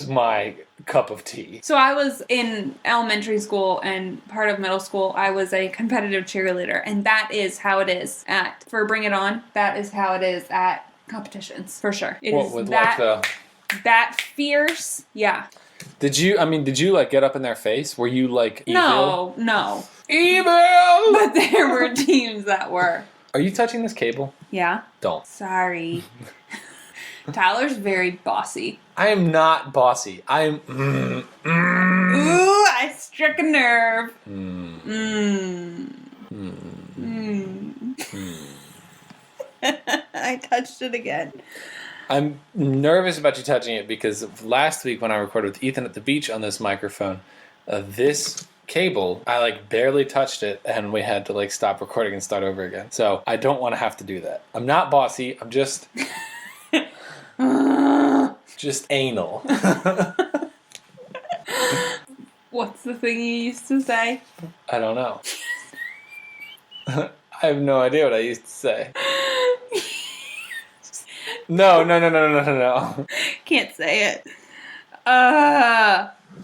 [SPEAKER 1] my cup of tea.
[SPEAKER 2] So I was in elementary school and part of middle school. I was a competitive cheerleader, and that is how it is for Bring It On. That is how it is at competitions, for sure. It
[SPEAKER 1] What
[SPEAKER 2] is
[SPEAKER 1] with
[SPEAKER 2] that fierce. Yeah.
[SPEAKER 1] Did you like get up in their face? Were you like evil?
[SPEAKER 2] No.
[SPEAKER 1] Evil!
[SPEAKER 2] But there were teams that were.
[SPEAKER 1] Are you touching this cable?
[SPEAKER 2] Yeah.
[SPEAKER 1] Don't.
[SPEAKER 2] Sorry. Tyler's very bossy.
[SPEAKER 1] I am not bossy. I am.
[SPEAKER 2] Ooh, I struck a nerve. I touched it again.
[SPEAKER 1] I'm nervous about you touching it because last week when I recorded with Ethan at the beach on this microphone, this cable, I like barely touched it and we had to like stop recording and start over again. So I don't want to have to do that. I'm not bossy. I'm just anal.
[SPEAKER 2] What's the thing you used to say?
[SPEAKER 1] I don't know. I have no idea what I used to say. No.
[SPEAKER 2] Can't say it.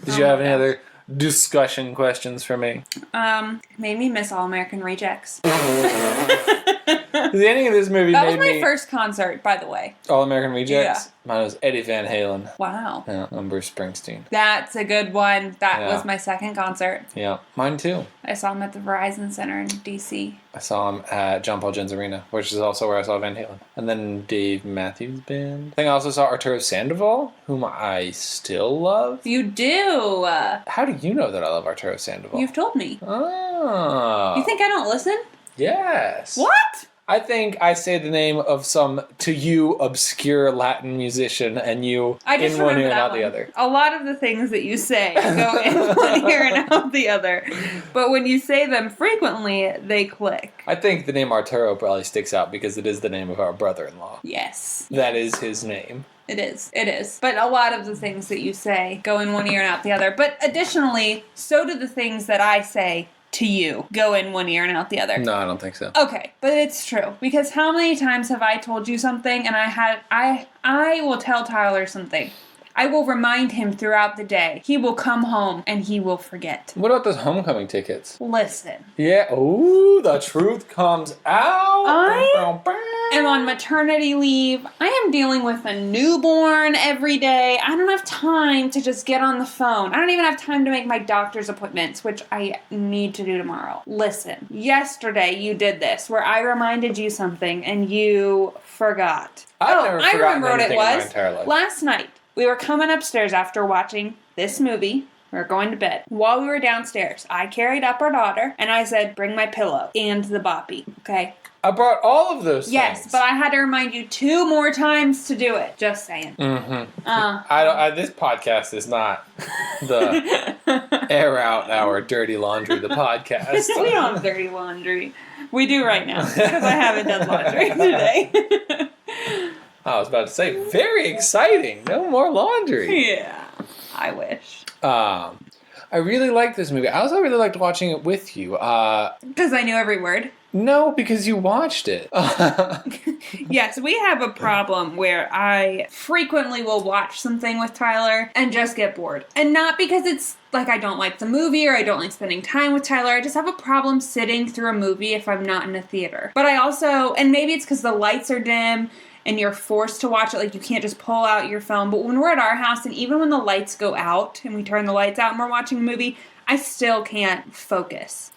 [SPEAKER 1] Did you have any other discussion questions for me?
[SPEAKER 2] Made me miss All American Rejects.
[SPEAKER 1] The ending of this movie
[SPEAKER 2] That
[SPEAKER 1] made
[SPEAKER 2] was my
[SPEAKER 1] me...
[SPEAKER 2] first concert, by the way.
[SPEAKER 1] All American Rejects?
[SPEAKER 2] Yeah.
[SPEAKER 1] Mine was Eddie Van Halen.
[SPEAKER 2] Wow.
[SPEAKER 1] Yeah, I'm Bruce Springsteen.
[SPEAKER 2] That's a good one. That
[SPEAKER 1] Yeah.
[SPEAKER 2] was my second concert.
[SPEAKER 1] Yeah, mine too.
[SPEAKER 2] I saw him at the Verizon Center in D.C.
[SPEAKER 1] I saw him at John Paul Jones Arena, which is also where I saw Van Halen. And then Dave Matthews Band. I think I also saw Arturo Sandoval, whom I still love.
[SPEAKER 2] You do.
[SPEAKER 1] How do you know that I love Arturo Sandoval?
[SPEAKER 2] You've told me.
[SPEAKER 1] Oh.
[SPEAKER 2] You think I don't listen?
[SPEAKER 1] Yes.
[SPEAKER 2] What?
[SPEAKER 1] I think I say the name of some, to you, obscure Latin musician, and you
[SPEAKER 2] I just
[SPEAKER 1] in one ear
[SPEAKER 2] remember
[SPEAKER 1] and
[SPEAKER 2] that
[SPEAKER 1] out
[SPEAKER 2] one.
[SPEAKER 1] the other.
[SPEAKER 2] A lot of the things that you say go in one ear and out the other. But when you say them frequently, they click.
[SPEAKER 1] I think the name Arturo probably sticks out because it is the name of our brother-in-law.
[SPEAKER 2] Yes.
[SPEAKER 1] That is his name.
[SPEAKER 2] It is. It is. But a lot of the things that you say go in one ear and out the other. But additionally, so do the things that I say to you go in one ear and out the other.
[SPEAKER 1] No, I don't think so.
[SPEAKER 2] Okay, but it's true. Because how many times have I told you something and I will tell Tyler something. I will remind him throughout the day. He will come home and he will forget.
[SPEAKER 1] What about those homecoming tickets?
[SPEAKER 2] Listen.
[SPEAKER 1] Yeah. Ooh, the truth comes out.
[SPEAKER 2] I am on maternity leave. I am dealing with a newborn every day. I don't have time to just get on the phone. I don't even have time to make my doctor's appointments, which I need to do tomorrow. Listen, yesterday you did this where I reminded you something and you forgot.
[SPEAKER 1] I've never
[SPEAKER 2] I
[SPEAKER 1] forgotten
[SPEAKER 2] remember what it
[SPEAKER 1] anything in my
[SPEAKER 2] was.
[SPEAKER 1] entire life.
[SPEAKER 2] Last night, we were coming upstairs after watching this movie. We were going to bed. While we were downstairs, I carried up our daughter and I said, bring my pillow and the boppy, okay?
[SPEAKER 1] I brought all of those things.
[SPEAKER 2] Yes, but I had to remind you 2 more times to do it. Just saying.
[SPEAKER 1] Mm-hmm. This podcast is not the air out our dirty laundry, the podcast.
[SPEAKER 2] We don't have dirty laundry. We do right now, because I haven't done laundry today.
[SPEAKER 1] I was about to say, very exciting. No more laundry.
[SPEAKER 2] Yeah, I wish.
[SPEAKER 1] I really liked this movie. I also really liked watching it with you.
[SPEAKER 2] Because I knew every word.
[SPEAKER 1] No, because you watched it.
[SPEAKER 2] Yes, we have a problem where I frequently will watch something with Tyler and just get bored. And not because it's like I don't like the movie or I don't like spending time with Tyler. I just have a problem sitting through a movie if I'm not in a theater. But I also, and maybe it's because the lights are dim and you're forced to watch it, like you can't just pull out your phone. But when we're at our house and even when the lights go out and we turn the lights out and we're watching a movie, I still can't focus.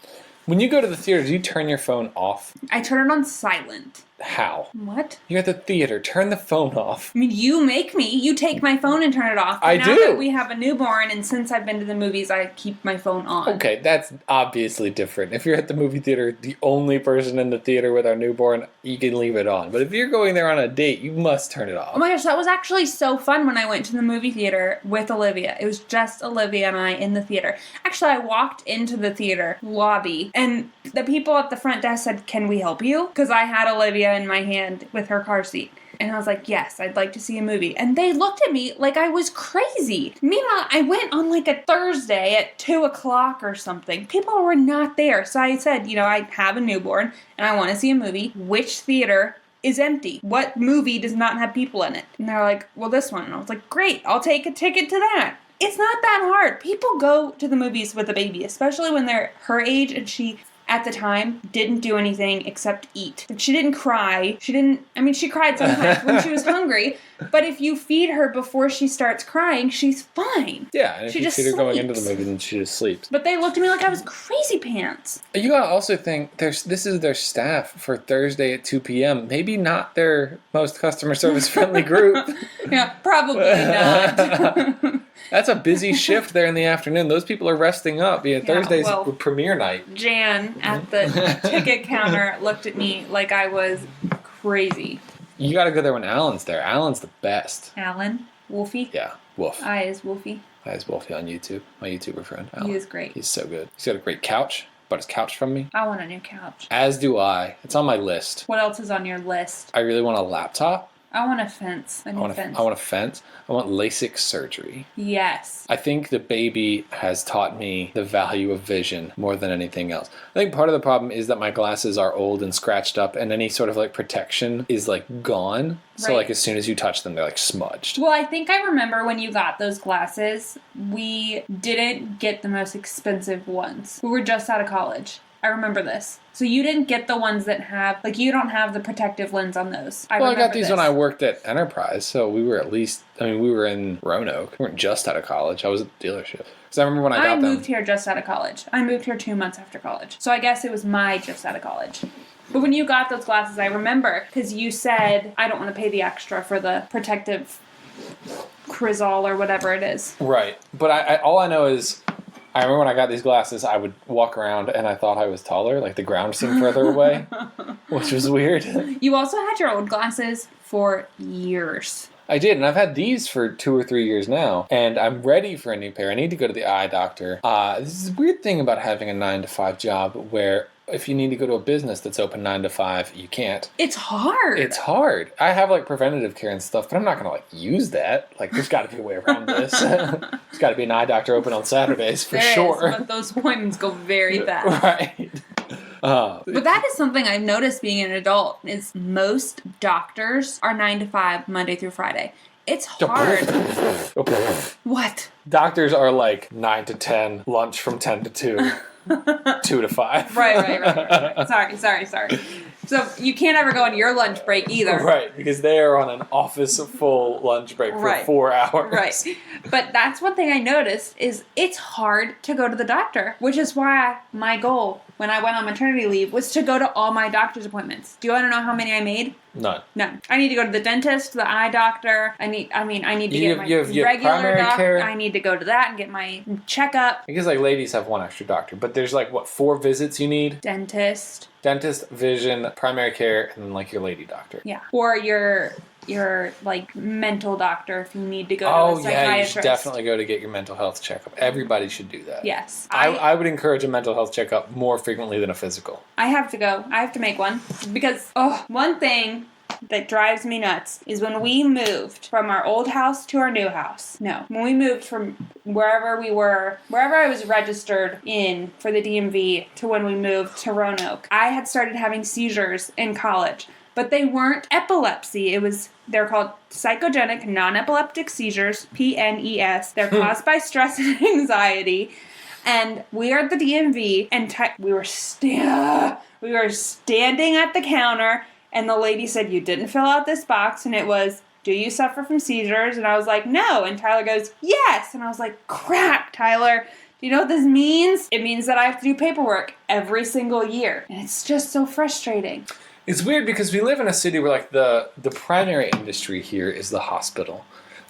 [SPEAKER 1] When you go to the theater, do you turn your phone off?
[SPEAKER 2] I turn it on silent.
[SPEAKER 1] How?
[SPEAKER 2] What?
[SPEAKER 1] You're at the theater. Turn the phone off.
[SPEAKER 2] I mean, you make me. You take my phone and turn it off.
[SPEAKER 1] I
[SPEAKER 2] now
[SPEAKER 1] do.
[SPEAKER 2] That we have a newborn, and since I've been to the movies, I keep my phone on.
[SPEAKER 1] Okay, that's obviously different. If you're at the movie theater, the only person in the theater with our newborn, you can leave it on. But if you're going there on a date, you must turn it off.
[SPEAKER 2] Oh my gosh, that was actually so fun when I went to the movie theater with Olivia. It was just Olivia and I in the theater. Actually, I walked into the theater lobby, and the people at the front desk said, "Can we help you?" Because I had Olivia in my hand with her car seat. And I was like, yes, I'd like to see a movie. And they looked at me like I was crazy. Meanwhile, I went on like a Thursday at 2 o'clock or something. People were not there. So I said, I have a newborn and I want to see a movie. Which theater is empty? What movie does not have people in it? And they're like, well, this one. And I was like, great, I'll take a ticket to that. It's not that hard. People go to the movies with a baby, especially when they're her age and she, at the time, didn't do anything except eat. She didn't cry. She cried sometimes when she was hungry, but if you feed her before she starts crying, she's fine.
[SPEAKER 1] Yeah, and if
[SPEAKER 2] she
[SPEAKER 1] you
[SPEAKER 2] just
[SPEAKER 1] feed her going
[SPEAKER 2] sleeps.
[SPEAKER 1] into the movie, then she just sleeps.
[SPEAKER 2] But they looked at me like I was crazy pants.
[SPEAKER 1] You gotta also think, this is their staff for Thursday at 2 p.m. Maybe not their most customer service friendly group.
[SPEAKER 2] Yeah, probably not.
[SPEAKER 1] That's a busy shift there in the afternoon. Those people are resting up. Yeah, Thursday's premiere night.
[SPEAKER 2] Jan at the ticket counter looked at me like I was crazy.
[SPEAKER 1] You gotta go there when Alan's there. Alan's the best.
[SPEAKER 2] Alan? Wolfie?
[SPEAKER 1] Yeah, Wolf.
[SPEAKER 2] I is Wolfie.
[SPEAKER 1] I is Wolfie on YouTube. My YouTuber friend, Alan.
[SPEAKER 2] He is great.
[SPEAKER 1] He's so good. He's got a great couch. Bought his couch from me.
[SPEAKER 2] I want a new couch.
[SPEAKER 1] As do I. It's on my list.
[SPEAKER 2] What else is on your list?
[SPEAKER 1] I really want a laptop.
[SPEAKER 2] I want a fence.
[SPEAKER 1] I want a fence. I want LASIK surgery.
[SPEAKER 2] Yes.
[SPEAKER 1] I think the baby has taught me the value of vision more than anything else. I think part of the problem is that my glasses are old and scratched up, and any sort of like protection is like gone. So
[SPEAKER 2] Right.
[SPEAKER 1] like as soon as you touch them, they're like smudged.
[SPEAKER 2] Well, I think I remember when you got those glasses, we didn't get the most expensive ones. We were just out of college. I remember this. So you didn't get the ones that have, like, you don't have the protective lens on those.
[SPEAKER 1] I got these when I worked at Enterprise, so we were we were in Roanoke. We weren't just out of college. I was at the dealership. Because I remember when I got them.
[SPEAKER 2] I moved here just out of college. I moved here 2 months after college. So I guess it was my just out of college. But when you got those glasses, I remember, because you said, I don't want to pay the extra for the protective Crizol or whatever it is.
[SPEAKER 1] Right. But I all I know is, I remember when I got these glasses, I would walk around and I thought I was taller. Like the ground seemed further away, which was weird.
[SPEAKER 2] You also had your old glasses for years.
[SPEAKER 1] I did, and I've had these for 2 or 3 years now, and I'm ready for a new pair. I need to go to the eye doctor. This is a weird thing about having a 9-to-5 job where if you need to go to a business that's open 9 to 5, you can't.
[SPEAKER 2] It's hard.
[SPEAKER 1] It's hard. I have like preventative care and stuff, but I'm not going to like use that. Like there's got to be a way around this. There's got to be an eye doctor open on Saturdays for sure.
[SPEAKER 2] But those appointments go very fast.
[SPEAKER 1] Right.
[SPEAKER 2] But that is something I've noticed being an adult is most doctors are 9 to 5, Monday through Friday. It's hard. What?
[SPEAKER 1] Doctors are like 9 to 10, lunch from 10 to 2. 2 to 5.
[SPEAKER 2] Right. Sorry. So you can't ever go on your lunch break either.
[SPEAKER 1] Right, because they are on an office full lunch break for 4 hours.
[SPEAKER 2] Right. But that's one thing I noticed is it's hard to go to the doctor, which is why my goal when I went on maternity leave was to go to all my doctor's appointments. Do you want to know how many I made?
[SPEAKER 1] None.
[SPEAKER 2] No. I need to go to the dentist, the eye doctor. I need to get my regular doctor. I need to go to that and get my checkup.
[SPEAKER 1] I guess like ladies have one extra doctor, but there's like 4 visits you need?
[SPEAKER 2] Dentist,
[SPEAKER 1] vision, primary care, and then like your lady doctor.
[SPEAKER 2] Yeah. Or your like mental doctor if you need to go to a psychiatrist.
[SPEAKER 1] Yeah, you should definitely go to get your mental health checkup. Everybody should do that.
[SPEAKER 2] Yes.
[SPEAKER 1] I would encourage a mental health checkup more frequently than a physical.
[SPEAKER 2] I have to go. I have to make one because one thing that drives me nuts is when we moved from our old house to our new house. No, when we moved from wherever I was registered in for the DMV to when we moved to Roanoke, I had started having seizures in college. But they weren't epilepsy. They're called psychogenic non-epileptic seizures, PNES. They're caused by stress and anxiety. And we are at the DMV, and we were standing at the counter, and the lady said, "You didn't fill out this box," and it was, "Do you suffer from seizures?" And I was like, "No." And Tyler goes, "Yes." And I was like, "Crap, Tyler. Do you know what this means?" It means that I have to do paperwork every single year. And it's just so frustrating.
[SPEAKER 1] It's weird because we live in a city where like the primary industry here is the hospital.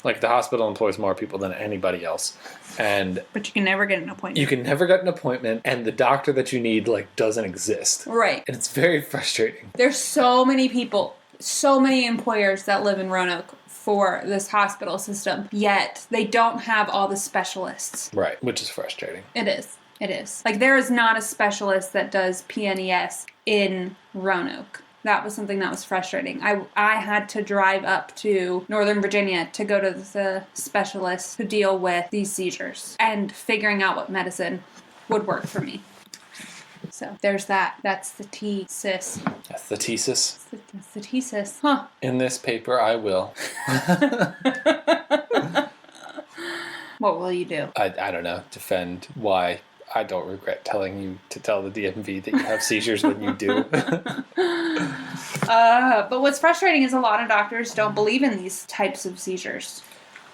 [SPEAKER 1] Like the hospital employs more people than anybody else. But
[SPEAKER 2] you can never get an appointment.
[SPEAKER 1] You can never get an appointment, and the doctor that you need like doesn't exist.
[SPEAKER 2] Right.
[SPEAKER 1] And it's very frustrating.
[SPEAKER 2] There's so many people, so many employers that live in Roanoke for this hospital system, yet they don't have all the specialists.
[SPEAKER 1] Right, which is frustrating.
[SPEAKER 2] It is. Like there is not a specialist that does PNES in Roanoke. That was something that was frustrating. I had to drive up to Northern Virginia to go to the specialist to deal with these seizures and figuring out what medicine would work for me. So there's that. That's the thesis.
[SPEAKER 1] That's the thesis?
[SPEAKER 2] That's the thesis. Huh.
[SPEAKER 1] In this paper, I will.
[SPEAKER 2] What will you do?
[SPEAKER 1] I don't know. Defend why I don't regret telling you to tell the DMV that you have seizures when you do.
[SPEAKER 2] But what's frustrating is a lot of doctors don't believe in these types of seizures.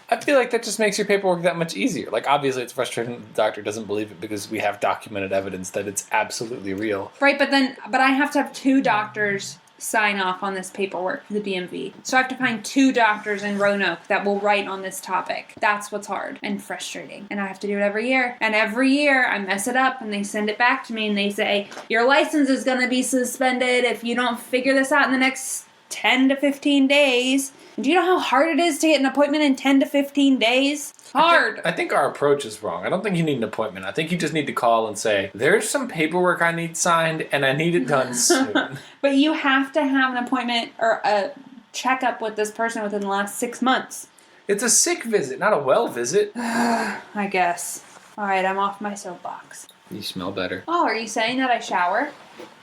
[SPEAKER 1] I feel like that just makes your paperwork that much easier. Like, obviously, it's frustrating that the doctor doesn't believe it because we have documented evidence that it's absolutely real.
[SPEAKER 2] Right, but I have to have 2 doctors sign off on this paperwork for the DMV. So I have to find 2 doctors in Roanoke that will write on this topic. That's what's hard and frustrating. And I have to do it every year. And every year I mess it up and they send it back to me and they say, "Your license is going to be suspended if you don't figure this out in the next 10 to 15 days. Do you know how hard it is to get an appointment in 10 to 15 days? Hard.
[SPEAKER 1] I think our approach is wrong. I don't think you need an appointment. I think you just need to call and say, "There's some paperwork I need signed and I need it done soon."
[SPEAKER 2] But you have to have an appointment or a checkup with this person within the last 6 months.
[SPEAKER 1] It's a sick visit, not a well visit.
[SPEAKER 2] I guess. Alright, I'm off my soapbox.
[SPEAKER 1] You smell better.
[SPEAKER 2] Oh, are you saying that I shower?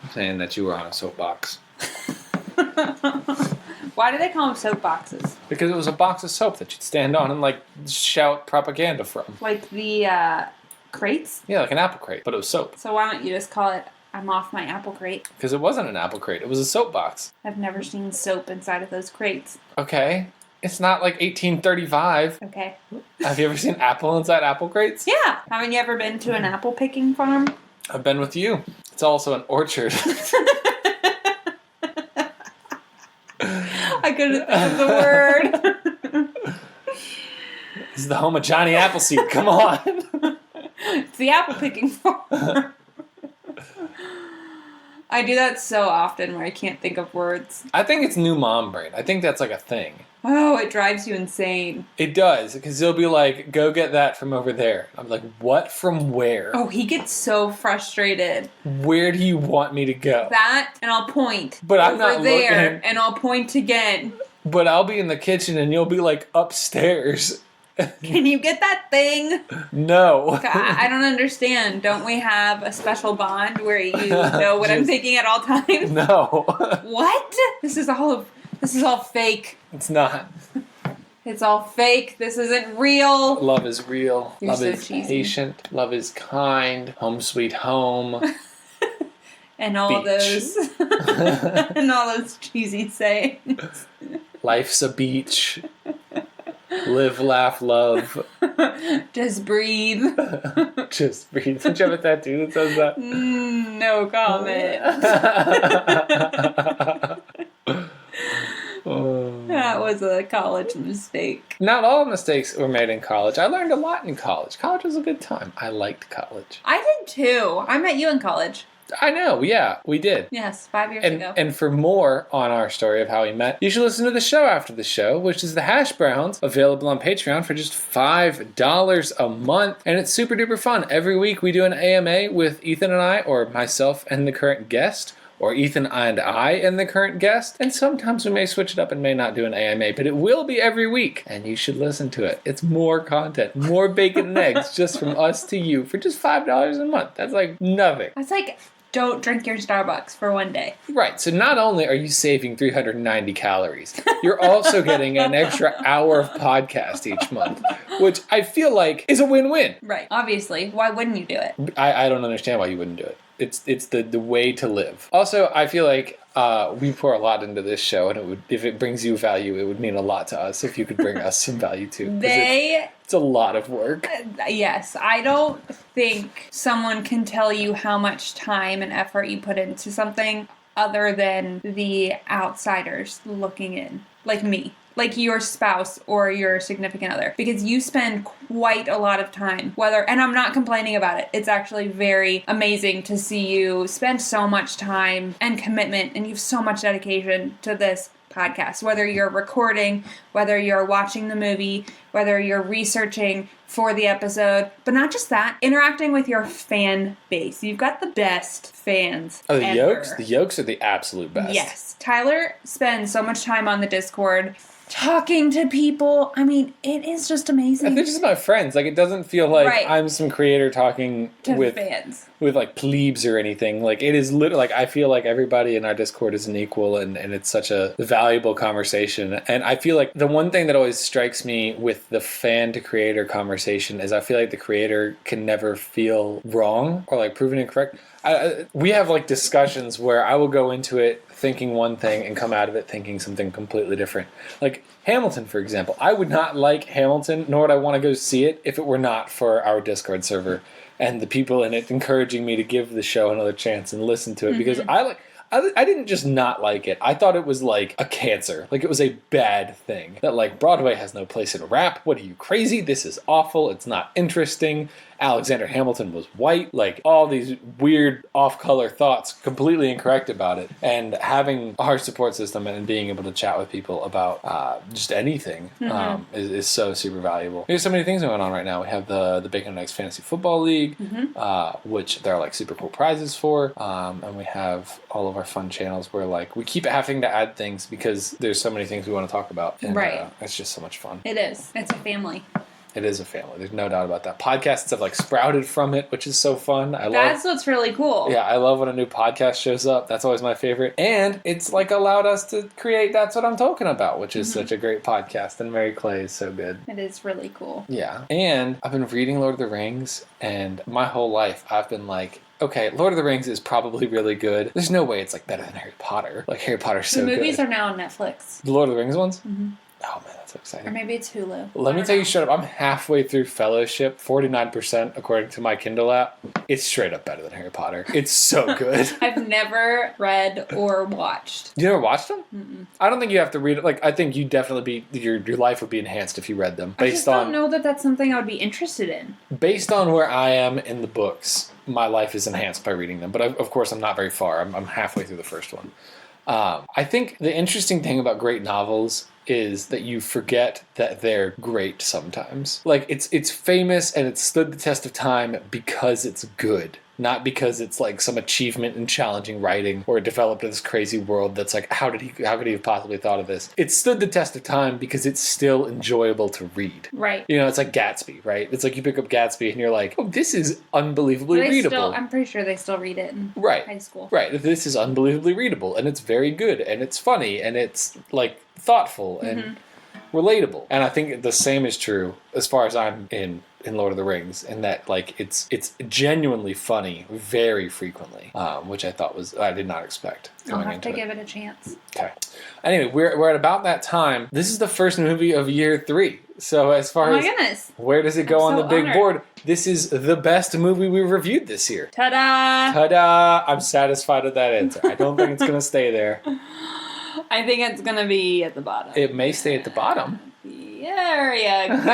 [SPEAKER 1] I'm saying that you were on a soapbox.
[SPEAKER 2] Why do they call them soapboxes?
[SPEAKER 1] Because it was a box of soap that you'd stand on and, like, shout propaganda from.
[SPEAKER 2] Like the, crates?
[SPEAKER 1] Yeah, like an apple crate, but it was soap.
[SPEAKER 2] So why don't you just call it, I'm off my apple crate?
[SPEAKER 1] Because it wasn't an apple crate, it was a soap box.
[SPEAKER 2] I've never seen soap inside of those crates.
[SPEAKER 1] Okay. It's not like 1835.
[SPEAKER 2] Okay.
[SPEAKER 1] Have you ever seen apple inside apple crates?
[SPEAKER 2] Yeah! Haven't you ever been to an apple picking farm?
[SPEAKER 1] I've been with you. It's also an orchard.
[SPEAKER 2] I couldn't think of the word.
[SPEAKER 1] This is the home of Johnny Appleseed. Come on.
[SPEAKER 2] It's the apple picking farm. I do that so often where I can't think of words.
[SPEAKER 1] I think it's new mom brain. I think that's like a thing.
[SPEAKER 2] Oh, it drives you insane.
[SPEAKER 1] It does, because they'll be like, go get that from over there. I'm like, what from where?
[SPEAKER 2] Oh, he gets so frustrated.
[SPEAKER 1] Where do you want me to go?
[SPEAKER 2] That, and I'll point.
[SPEAKER 1] But I'm
[SPEAKER 2] over
[SPEAKER 1] not
[SPEAKER 2] there,
[SPEAKER 1] looking.
[SPEAKER 2] and I'll point again.
[SPEAKER 1] But I'll be in the kitchen and you'll be like upstairs.
[SPEAKER 2] Can you get that thing?
[SPEAKER 1] No.
[SPEAKER 2] I don't understand. Don't we have a special bond where you know what I'm thinking at all times?
[SPEAKER 1] No.
[SPEAKER 2] What? This is all fake.
[SPEAKER 1] It's not.
[SPEAKER 2] It's all fake. This isn't real.
[SPEAKER 1] Love is real.
[SPEAKER 2] You're
[SPEAKER 1] Love
[SPEAKER 2] so
[SPEAKER 1] is
[SPEAKER 2] cheesy.
[SPEAKER 1] patient. Love is kind. Home sweet home.
[SPEAKER 2] And all
[SPEAKER 1] Beach.
[SPEAKER 2] those and all those cheesy sayings.
[SPEAKER 1] Life's a beach. Live, laugh, love.
[SPEAKER 2] Just breathe.
[SPEAKER 1] Just breathe. Don't you have a tattoo that says that?
[SPEAKER 2] No comment. That was a college mistake.
[SPEAKER 1] Not all mistakes were made in college. I learned a lot in college. College was a good time. I liked college.
[SPEAKER 2] I did too. I met you in college.
[SPEAKER 1] I know, yeah, we did.
[SPEAKER 2] Yes, 5 years
[SPEAKER 1] And
[SPEAKER 2] ago.
[SPEAKER 1] and for more on our story of how we met, you should listen to the show after the show, which is the Hash Browns, available on Patreon for just $5 a month. And it's super duper fun. Every week we do an AMA with Ethan and I, or myself and the current guest, or Ethan and I and the current guest. And sometimes we may switch it up and may not do an AMA, but it will be every week. And you should listen to it. It's more content, more bacon and eggs just from us to you for just $5 a month. That's like nothing.
[SPEAKER 2] That's like, don't drink your Starbucks for one day.
[SPEAKER 1] Right, so not only are you saving 390 calories, you're also getting an extra hour of podcast each month, which I feel like is a win-win.
[SPEAKER 2] Right. Obviously. Why wouldn't you do it?
[SPEAKER 1] I don't understand why you wouldn't do it. It's the way to live. Also, I feel like we pour a lot into this show, and it would, if it brings you value, it would mean a lot to us if you could bring us some value too. 'Cause it's a lot of work.
[SPEAKER 2] Yes, I don't think someone can tell you how much time and effort you put into something other than the outsiders looking in, like me. Like your spouse or your significant other, because you spend quite a lot of time, and I'm not complaining about it. It's actually very amazing to see you spend so much time and commitment, and you have so much dedication to this podcast, whether you're recording, whether you're watching the movie, whether you're researching for the episode, but not just that, interacting with your fan base. You've got the best fans
[SPEAKER 1] Oh, the
[SPEAKER 2] ever.
[SPEAKER 1] Yokes? The Yokes are the absolute best.
[SPEAKER 2] Yes. Tyler spends so much time on the Discord talking to people. I mean, it is just amazing.
[SPEAKER 1] They're just my friends. Like, it doesn't feel like
[SPEAKER 2] Right.
[SPEAKER 1] I'm some creator talking
[SPEAKER 2] to
[SPEAKER 1] with
[SPEAKER 2] fans.
[SPEAKER 1] like plebes or anything. Like, it is literally like I feel like everybody in our Discord is an equal, and it's such a valuable conversation. And I feel like the one thing that always strikes me with the fan to creator conversation is I feel like the creator can never feel wrong or like proven incorrect. We have like discussions where I will go into it thinking one thing and come out of it thinking something completely different. Like Hamilton, for example. I would not like Hamilton, nor would I want to go see it if it were not for our Discord server and the people in it encouraging me to give the show another chance and listen to it, because I didn't just not like it. I thought it was like a cancer. Like it was a bad thing. That like Broadway has no place in rap. What are you, crazy? This is awful. It's not interesting. Alexander Hamilton was white. Like all these weird off-color thoughts, completely incorrect about it. And having our support system and being able to chat with people about just anything is so super valuable. There's so many things going on right now. We have the Baconandeggs Fantasy Football League, which there are like super cool prizes for. And we have all of our fun channels where like we keep having to add things because there's so many things we want to talk about. And,
[SPEAKER 2] Right.
[SPEAKER 1] It's just so much fun.
[SPEAKER 2] It is. It's a family.
[SPEAKER 1] It is a family. There's no doubt about that. Podcasts have like sprouted from it, which is so fun.
[SPEAKER 2] That's what's really cool.
[SPEAKER 1] Yeah, I love when a new podcast shows up. That's always my favorite. And it's like allowed us to create That's What I'm Talking About, which is such a great podcast. And Mary Clay is so good.
[SPEAKER 2] It is really cool.
[SPEAKER 1] Yeah. And I've been reading Lord of the Rings, and my whole life I've been like, okay, Lord of the Rings is probably really good. There's no way it's like better than Harry Potter. Like Harry Potter's so good.
[SPEAKER 2] The movies are now on Netflix.
[SPEAKER 1] The Lord of the Rings ones?
[SPEAKER 2] Mm-hmm.
[SPEAKER 1] Oh man, that's so exciting.
[SPEAKER 2] Or maybe it's Hulu.
[SPEAKER 1] Let me tell you straight up, I'm halfway through Fellowship, 49% according to my Kindle app. It's straight up better than Harry Potter. It's so good.
[SPEAKER 2] I've never read or watched.
[SPEAKER 1] You never watched them?
[SPEAKER 2] Mm-mm.
[SPEAKER 1] I don't think you have to read it. Like, I think you definitely your life would be enhanced if you read them.
[SPEAKER 2] I just don't know that that's something I would be interested in.
[SPEAKER 1] Based on where I am in the books, my life is enhanced by reading them. But of course, I'm not very far. I'm halfway through the first one. I think the interesting thing about great novels is that you forget that they're great sometimes. Like, it's famous and it's stood the test of time because it's good. Not because it's like some achievement in challenging writing or it developed in this crazy world that's like, how could he have possibly thought of this? It stood the test of time because it's still enjoyable to read.
[SPEAKER 2] Right.
[SPEAKER 1] You know, it's like Gatsby, right? It's like you pick up Gatsby and you're like, oh, this is unbelievably readable.
[SPEAKER 2] I'm pretty sure they still read it in high school.
[SPEAKER 1] Right. This is unbelievably readable and it's very good and it's funny and it's like thoughtful and relatable. And I think the same is true as far as I'm in Lord of the Rings, and that like it's genuinely funny very frequently, which I did not expect.
[SPEAKER 2] I'll have to give it a chance.
[SPEAKER 1] Okay. Anyway, we're at about that time. This is the first movie of year 3. So as far as
[SPEAKER 2] goodness.
[SPEAKER 1] Where does it go on
[SPEAKER 2] so
[SPEAKER 1] the big
[SPEAKER 2] honored.
[SPEAKER 1] board? This is the best movie we reviewed this year.
[SPEAKER 2] Ta-da!
[SPEAKER 1] Ta-da! I'm satisfied with that answer. I don't think it's gonna stay there.
[SPEAKER 2] I think it's gonna be at the bottom.
[SPEAKER 1] It may stay at the bottom.
[SPEAKER 2] There you go.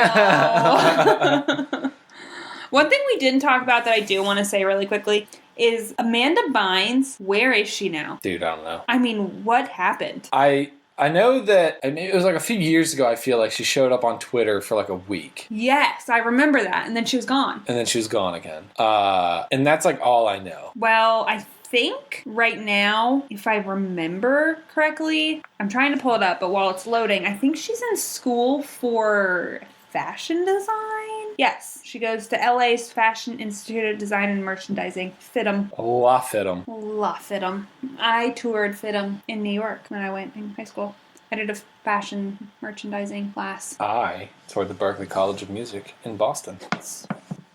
[SPEAKER 2] One thing we didn't talk about that I do want to say really quickly is Amanda Bynes. Where is she now?
[SPEAKER 1] Dude, I don't know.
[SPEAKER 2] I mean, what happened?
[SPEAKER 1] I know that, I mean, it was like a few years ago, I feel like she showed up on Twitter for like a week.
[SPEAKER 2] Yes, I remember that. And then she was gone.
[SPEAKER 1] And then she was gone again. And that's like all I know.
[SPEAKER 2] Well, I think right now, if I remember correctly, I'm trying to pull it up, but while it's loading, I think she's in school for fashion design. Yes, she goes to LA's Fashion Institute of Design and Merchandising, FITM.
[SPEAKER 1] La FITM.
[SPEAKER 2] La FITM. I toured FITM in New York when I went in high school. I did a fashion merchandising class.
[SPEAKER 1] I toured the Berklee College of Music in Boston.
[SPEAKER 2] It's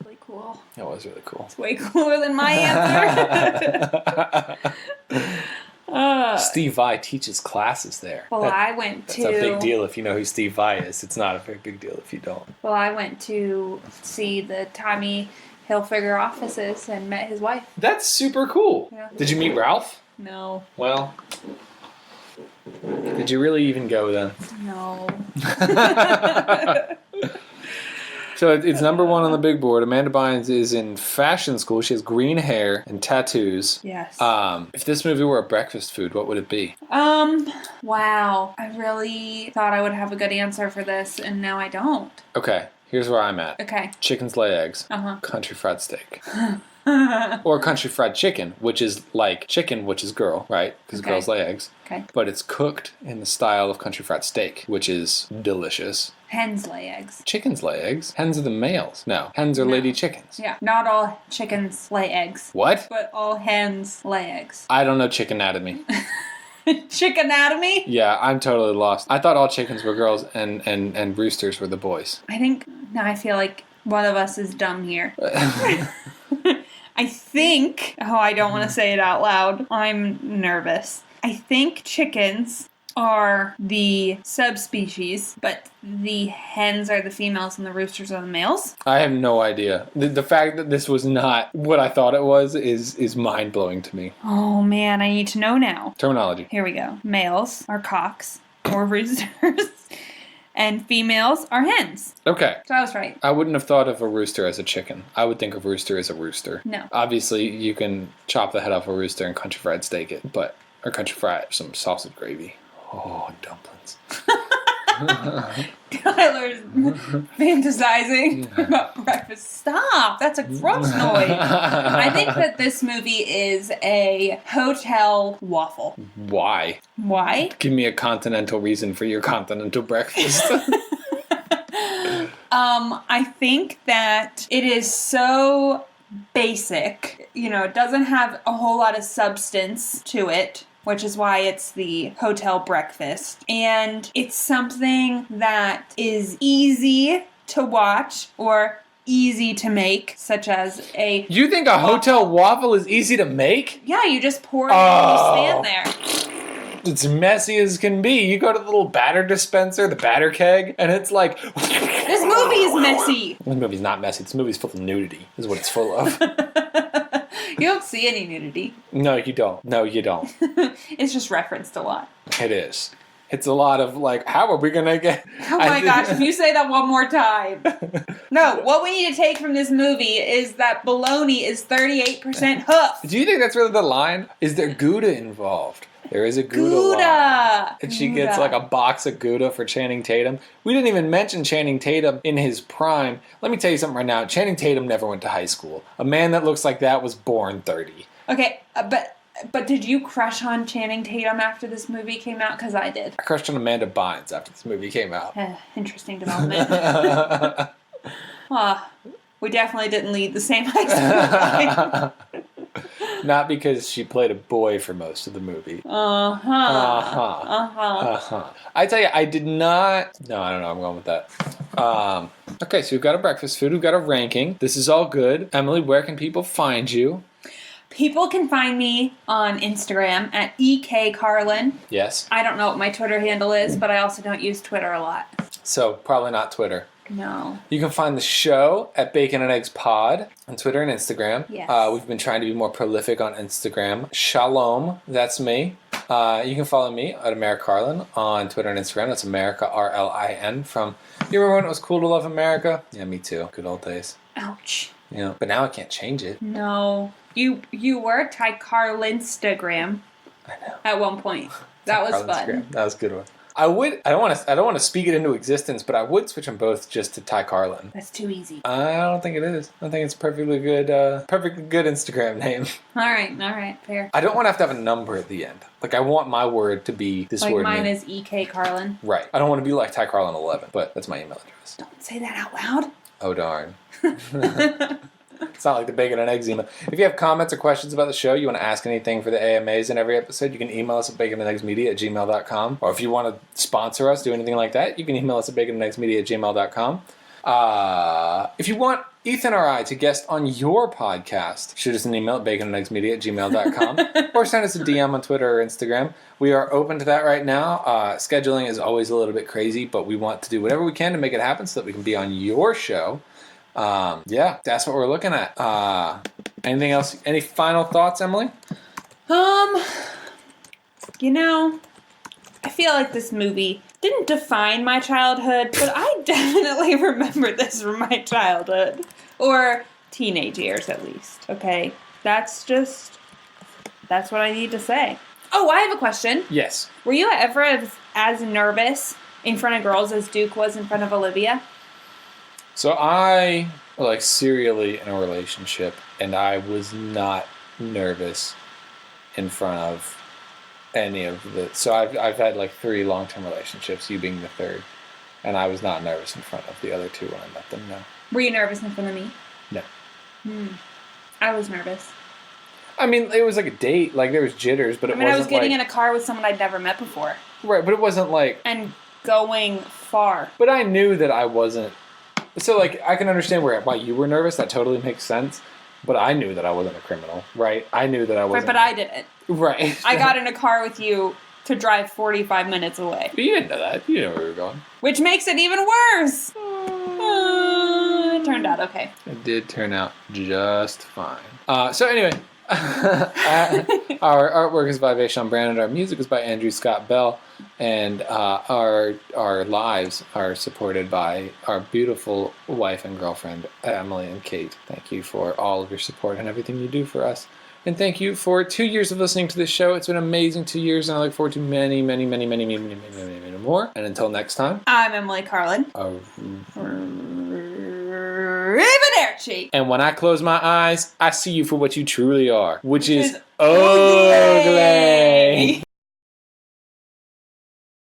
[SPEAKER 2] really cool.
[SPEAKER 1] It was really cool.
[SPEAKER 2] It's way cooler than my answer.
[SPEAKER 1] Steve Vai teaches classes there.
[SPEAKER 2] Well, I went to...
[SPEAKER 1] That's a big deal if you know who Steve Vai is. It's not a very big deal if you don't.
[SPEAKER 2] Well, I went to see the Tommy Hilfiger offices and met his wife.
[SPEAKER 1] That's super cool.
[SPEAKER 2] Yeah.
[SPEAKER 1] Did you meet Ralph?
[SPEAKER 2] No.
[SPEAKER 1] Well, did you really even go then?
[SPEAKER 2] No.
[SPEAKER 1] So it's number 1 on the big board. Amanda Bynes is in fashion school. She has green hair and tattoos.
[SPEAKER 2] Yes.
[SPEAKER 1] If this movie were a breakfast food, what would it be?
[SPEAKER 2] Wow. I really thought I would have a good answer for this, and now I don't.
[SPEAKER 1] Okay, here's where I'm at.
[SPEAKER 2] Okay.
[SPEAKER 1] Chickens lay eggs.
[SPEAKER 2] Uh-huh.
[SPEAKER 1] Country fried steak. Or country fried chicken, which is like chicken, which is girl, right? Because girls lay eggs.
[SPEAKER 2] Okay.
[SPEAKER 1] But it's cooked in the style of country fried steak, which is delicious.
[SPEAKER 2] Hens lay eggs.
[SPEAKER 1] Chickens lay eggs. Hens are the males. No, hens are lady chickens.
[SPEAKER 2] Yeah. Not all chickens lay eggs.
[SPEAKER 1] What?
[SPEAKER 2] But all hens lay eggs.
[SPEAKER 1] I don't know chicken anatomy.
[SPEAKER 2] Chicken anatomy?
[SPEAKER 1] Yeah, I'm totally lost. I thought all chickens were girls and roosters were the boys.
[SPEAKER 2] I feel like one of us is dumb here. I think, I don't want to say it out loud. I'm nervous. I think chickens are the subspecies, but the hens are the females and the roosters are the males.
[SPEAKER 1] I have no idea. The fact that this was not what I thought it was is mind-blowing to me.
[SPEAKER 2] Oh man, I need to know now.
[SPEAKER 1] Terminology.
[SPEAKER 2] Here we go. Males are cocks or roosters. And females are hens.
[SPEAKER 1] Okay.
[SPEAKER 2] So I was right.
[SPEAKER 1] I wouldn't have thought of a rooster as a chicken. I would think of rooster as a rooster.
[SPEAKER 2] No.
[SPEAKER 1] Obviously, you can chop the head off a rooster and country fried steak it, or country fried some sausage gravy. Oh, dumplings.
[SPEAKER 2] Tyler's fantasizing about breakfast. Stop! That's a gross noise. I think that this movie is a hotel waffle.
[SPEAKER 1] Why?
[SPEAKER 2] Why?
[SPEAKER 1] Give me a continental reason for your continental breakfast.
[SPEAKER 2] I think that it is so basic. It doesn't have a whole lot of substance to it, which is why it's the hotel breakfast. And it's something that is easy to watch or easy to make, such as a...
[SPEAKER 1] You think a hotel waffle is easy to make?
[SPEAKER 2] Yeah, you just pour it and you stand there.
[SPEAKER 1] It's messy as can be. You go to the little batter dispenser, the batter keg, and it's like...
[SPEAKER 2] This movie is messy.
[SPEAKER 1] This movie's not messy. This movie's full of nudity, is what it's full of.
[SPEAKER 2] You don't see any nudity.
[SPEAKER 1] No, you don't. No, you don't.
[SPEAKER 2] It's just referenced a lot.
[SPEAKER 1] It is. It's a lot of like, how are we going to get...
[SPEAKER 2] Oh my gosh, if you say that one more time. No, what we need to take from this movie is that bologna is 38% hoof.
[SPEAKER 1] Do you think that's really the line? Is there Gouda involved? There is a Gouda line. And she gets like a box of Gouda for Channing Tatum. We didn't even mention Channing Tatum in his prime. Let me tell you something right now. Channing Tatum never went to high school. A man that looks like that was born 30.
[SPEAKER 2] Okay, but did you crush on Channing Tatum after this movie came out? Because I did.
[SPEAKER 1] I crushed on Amanda Bynes after this movie came out.
[SPEAKER 2] Interesting development. We definitely didn't lead the same high school life.
[SPEAKER 1] Not because she played a boy for most of the movie. I tell you, I did not... No, I don't know. I'm going with that. Okay, so we've got a breakfast food. We've got a ranking. This is all good. Emily, where can people find you?
[SPEAKER 2] People can find me on Instagram at EKCarlin.
[SPEAKER 1] Yes.
[SPEAKER 2] I don't know what my Twitter handle is, but I also don't use Twitter a lot.
[SPEAKER 1] So, probably not Twitter.
[SPEAKER 2] No.
[SPEAKER 1] You can find the show at Bacon and Eggs Pod on Twitter and Instagram.
[SPEAKER 2] Yes.
[SPEAKER 1] We've been trying to be more prolific on Instagram. Shalom, that's me. You can follow me at America Carlin on Twitter and Instagram. That's America, RLIN. From, you remember when it was cool to love America? Yeah, me too. Good old days.
[SPEAKER 2] Ouch.
[SPEAKER 1] Yeah, but now I can't change it.
[SPEAKER 2] No. You were Ty Carlinstagram.
[SPEAKER 1] I know.
[SPEAKER 2] At one point. That was fun.
[SPEAKER 1] That was a good one. I don't want to speak it into existence, but I would switch them both just to Ty Carlin.
[SPEAKER 2] That's too easy.
[SPEAKER 1] I don't think it is. I think it's perfectly good Instagram name.
[SPEAKER 2] All right, fair.
[SPEAKER 1] I don't want to have a number at the end. Like, I want my word to be this
[SPEAKER 2] like
[SPEAKER 1] word.
[SPEAKER 2] Like mine is EK Carlin.
[SPEAKER 1] Right. I don't want to be like Ty Carlin 11, but that's my email address.
[SPEAKER 2] Don't say that out loud.
[SPEAKER 1] Oh, darn. It's not like the Bacon and Eggs email. If you have comments or questions about the show, you want to ask anything for the AMAs in every episode, you can email us at baconandeggsmedia@gmail.com. Or if you want to sponsor us, do anything like that, you can email us at baconandeggsmedia@gmail.com. If you want Ethan or I to guest on your podcast, shoot us an email at baconandeggsmedia@gmail.com or send us a DM on Twitter or Instagram. We are open to that right now. Scheduling is always a little bit crazy, but we want to do whatever we can to make it happen so that we can be on your show. Yeah, that's what we're looking at. Anything else? Any final thoughts, Emily?
[SPEAKER 2] I feel like this movie didn't define my childhood, but I definitely remember this from my childhood. Or teenage years, at least. Okay? That's what I need to say. Oh, I have a question.
[SPEAKER 1] Yes.
[SPEAKER 2] Were you ever as nervous in front of girls as Duke was in front of Olivia?
[SPEAKER 1] So I was serially in a relationship, and I was not nervous in front of any of the... So I've had 3 long-term relationships, you being the third, and I was not nervous in front of the other 2 when I met them, no.
[SPEAKER 2] Were you nervous in front of me?
[SPEAKER 1] No.
[SPEAKER 2] I was nervous.
[SPEAKER 1] I mean, it was like a date, there was jitters, but it wasn't
[SPEAKER 2] I was getting in a car with someone I'd never met before.
[SPEAKER 1] Right, but it wasn't
[SPEAKER 2] And going far.
[SPEAKER 1] But I knew that I wasn't... So, I can understand why you were nervous. That totally makes sense. But I knew that I wasn't a criminal, right? I knew that I wasn't...
[SPEAKER 2] But I didn't.
[SPEAKER 1] Right.
[SPEAKER 2] I got in a car with you to drive 45 minutes away.
[SPEAKER 1] But you didn't know that. You didn't know where we were going.
[SPEAKER 2] Which makes it even worse. It turned out okay.
[SPEAKER 1] It did turn out just fine. So anyway, our artwork is by Vaishon Brandon. Our music is by Andrew Scott Bell. And our lives are supported by our beautiful wife and girlfriend, Emily and Kate. Thank you for all of your support and everything you do for us. And thank you for 2 years of listening to this show. It's been an amazing 2 years, and I look forward to many, many, many, many, many, many, many, many, many more. And until next time,
[SPEAKER 2] I'm Emily Carlin. Arrivederci.
[SPEAKER 1] And when I close my eyes, I see you for what you truly are, which is ugly.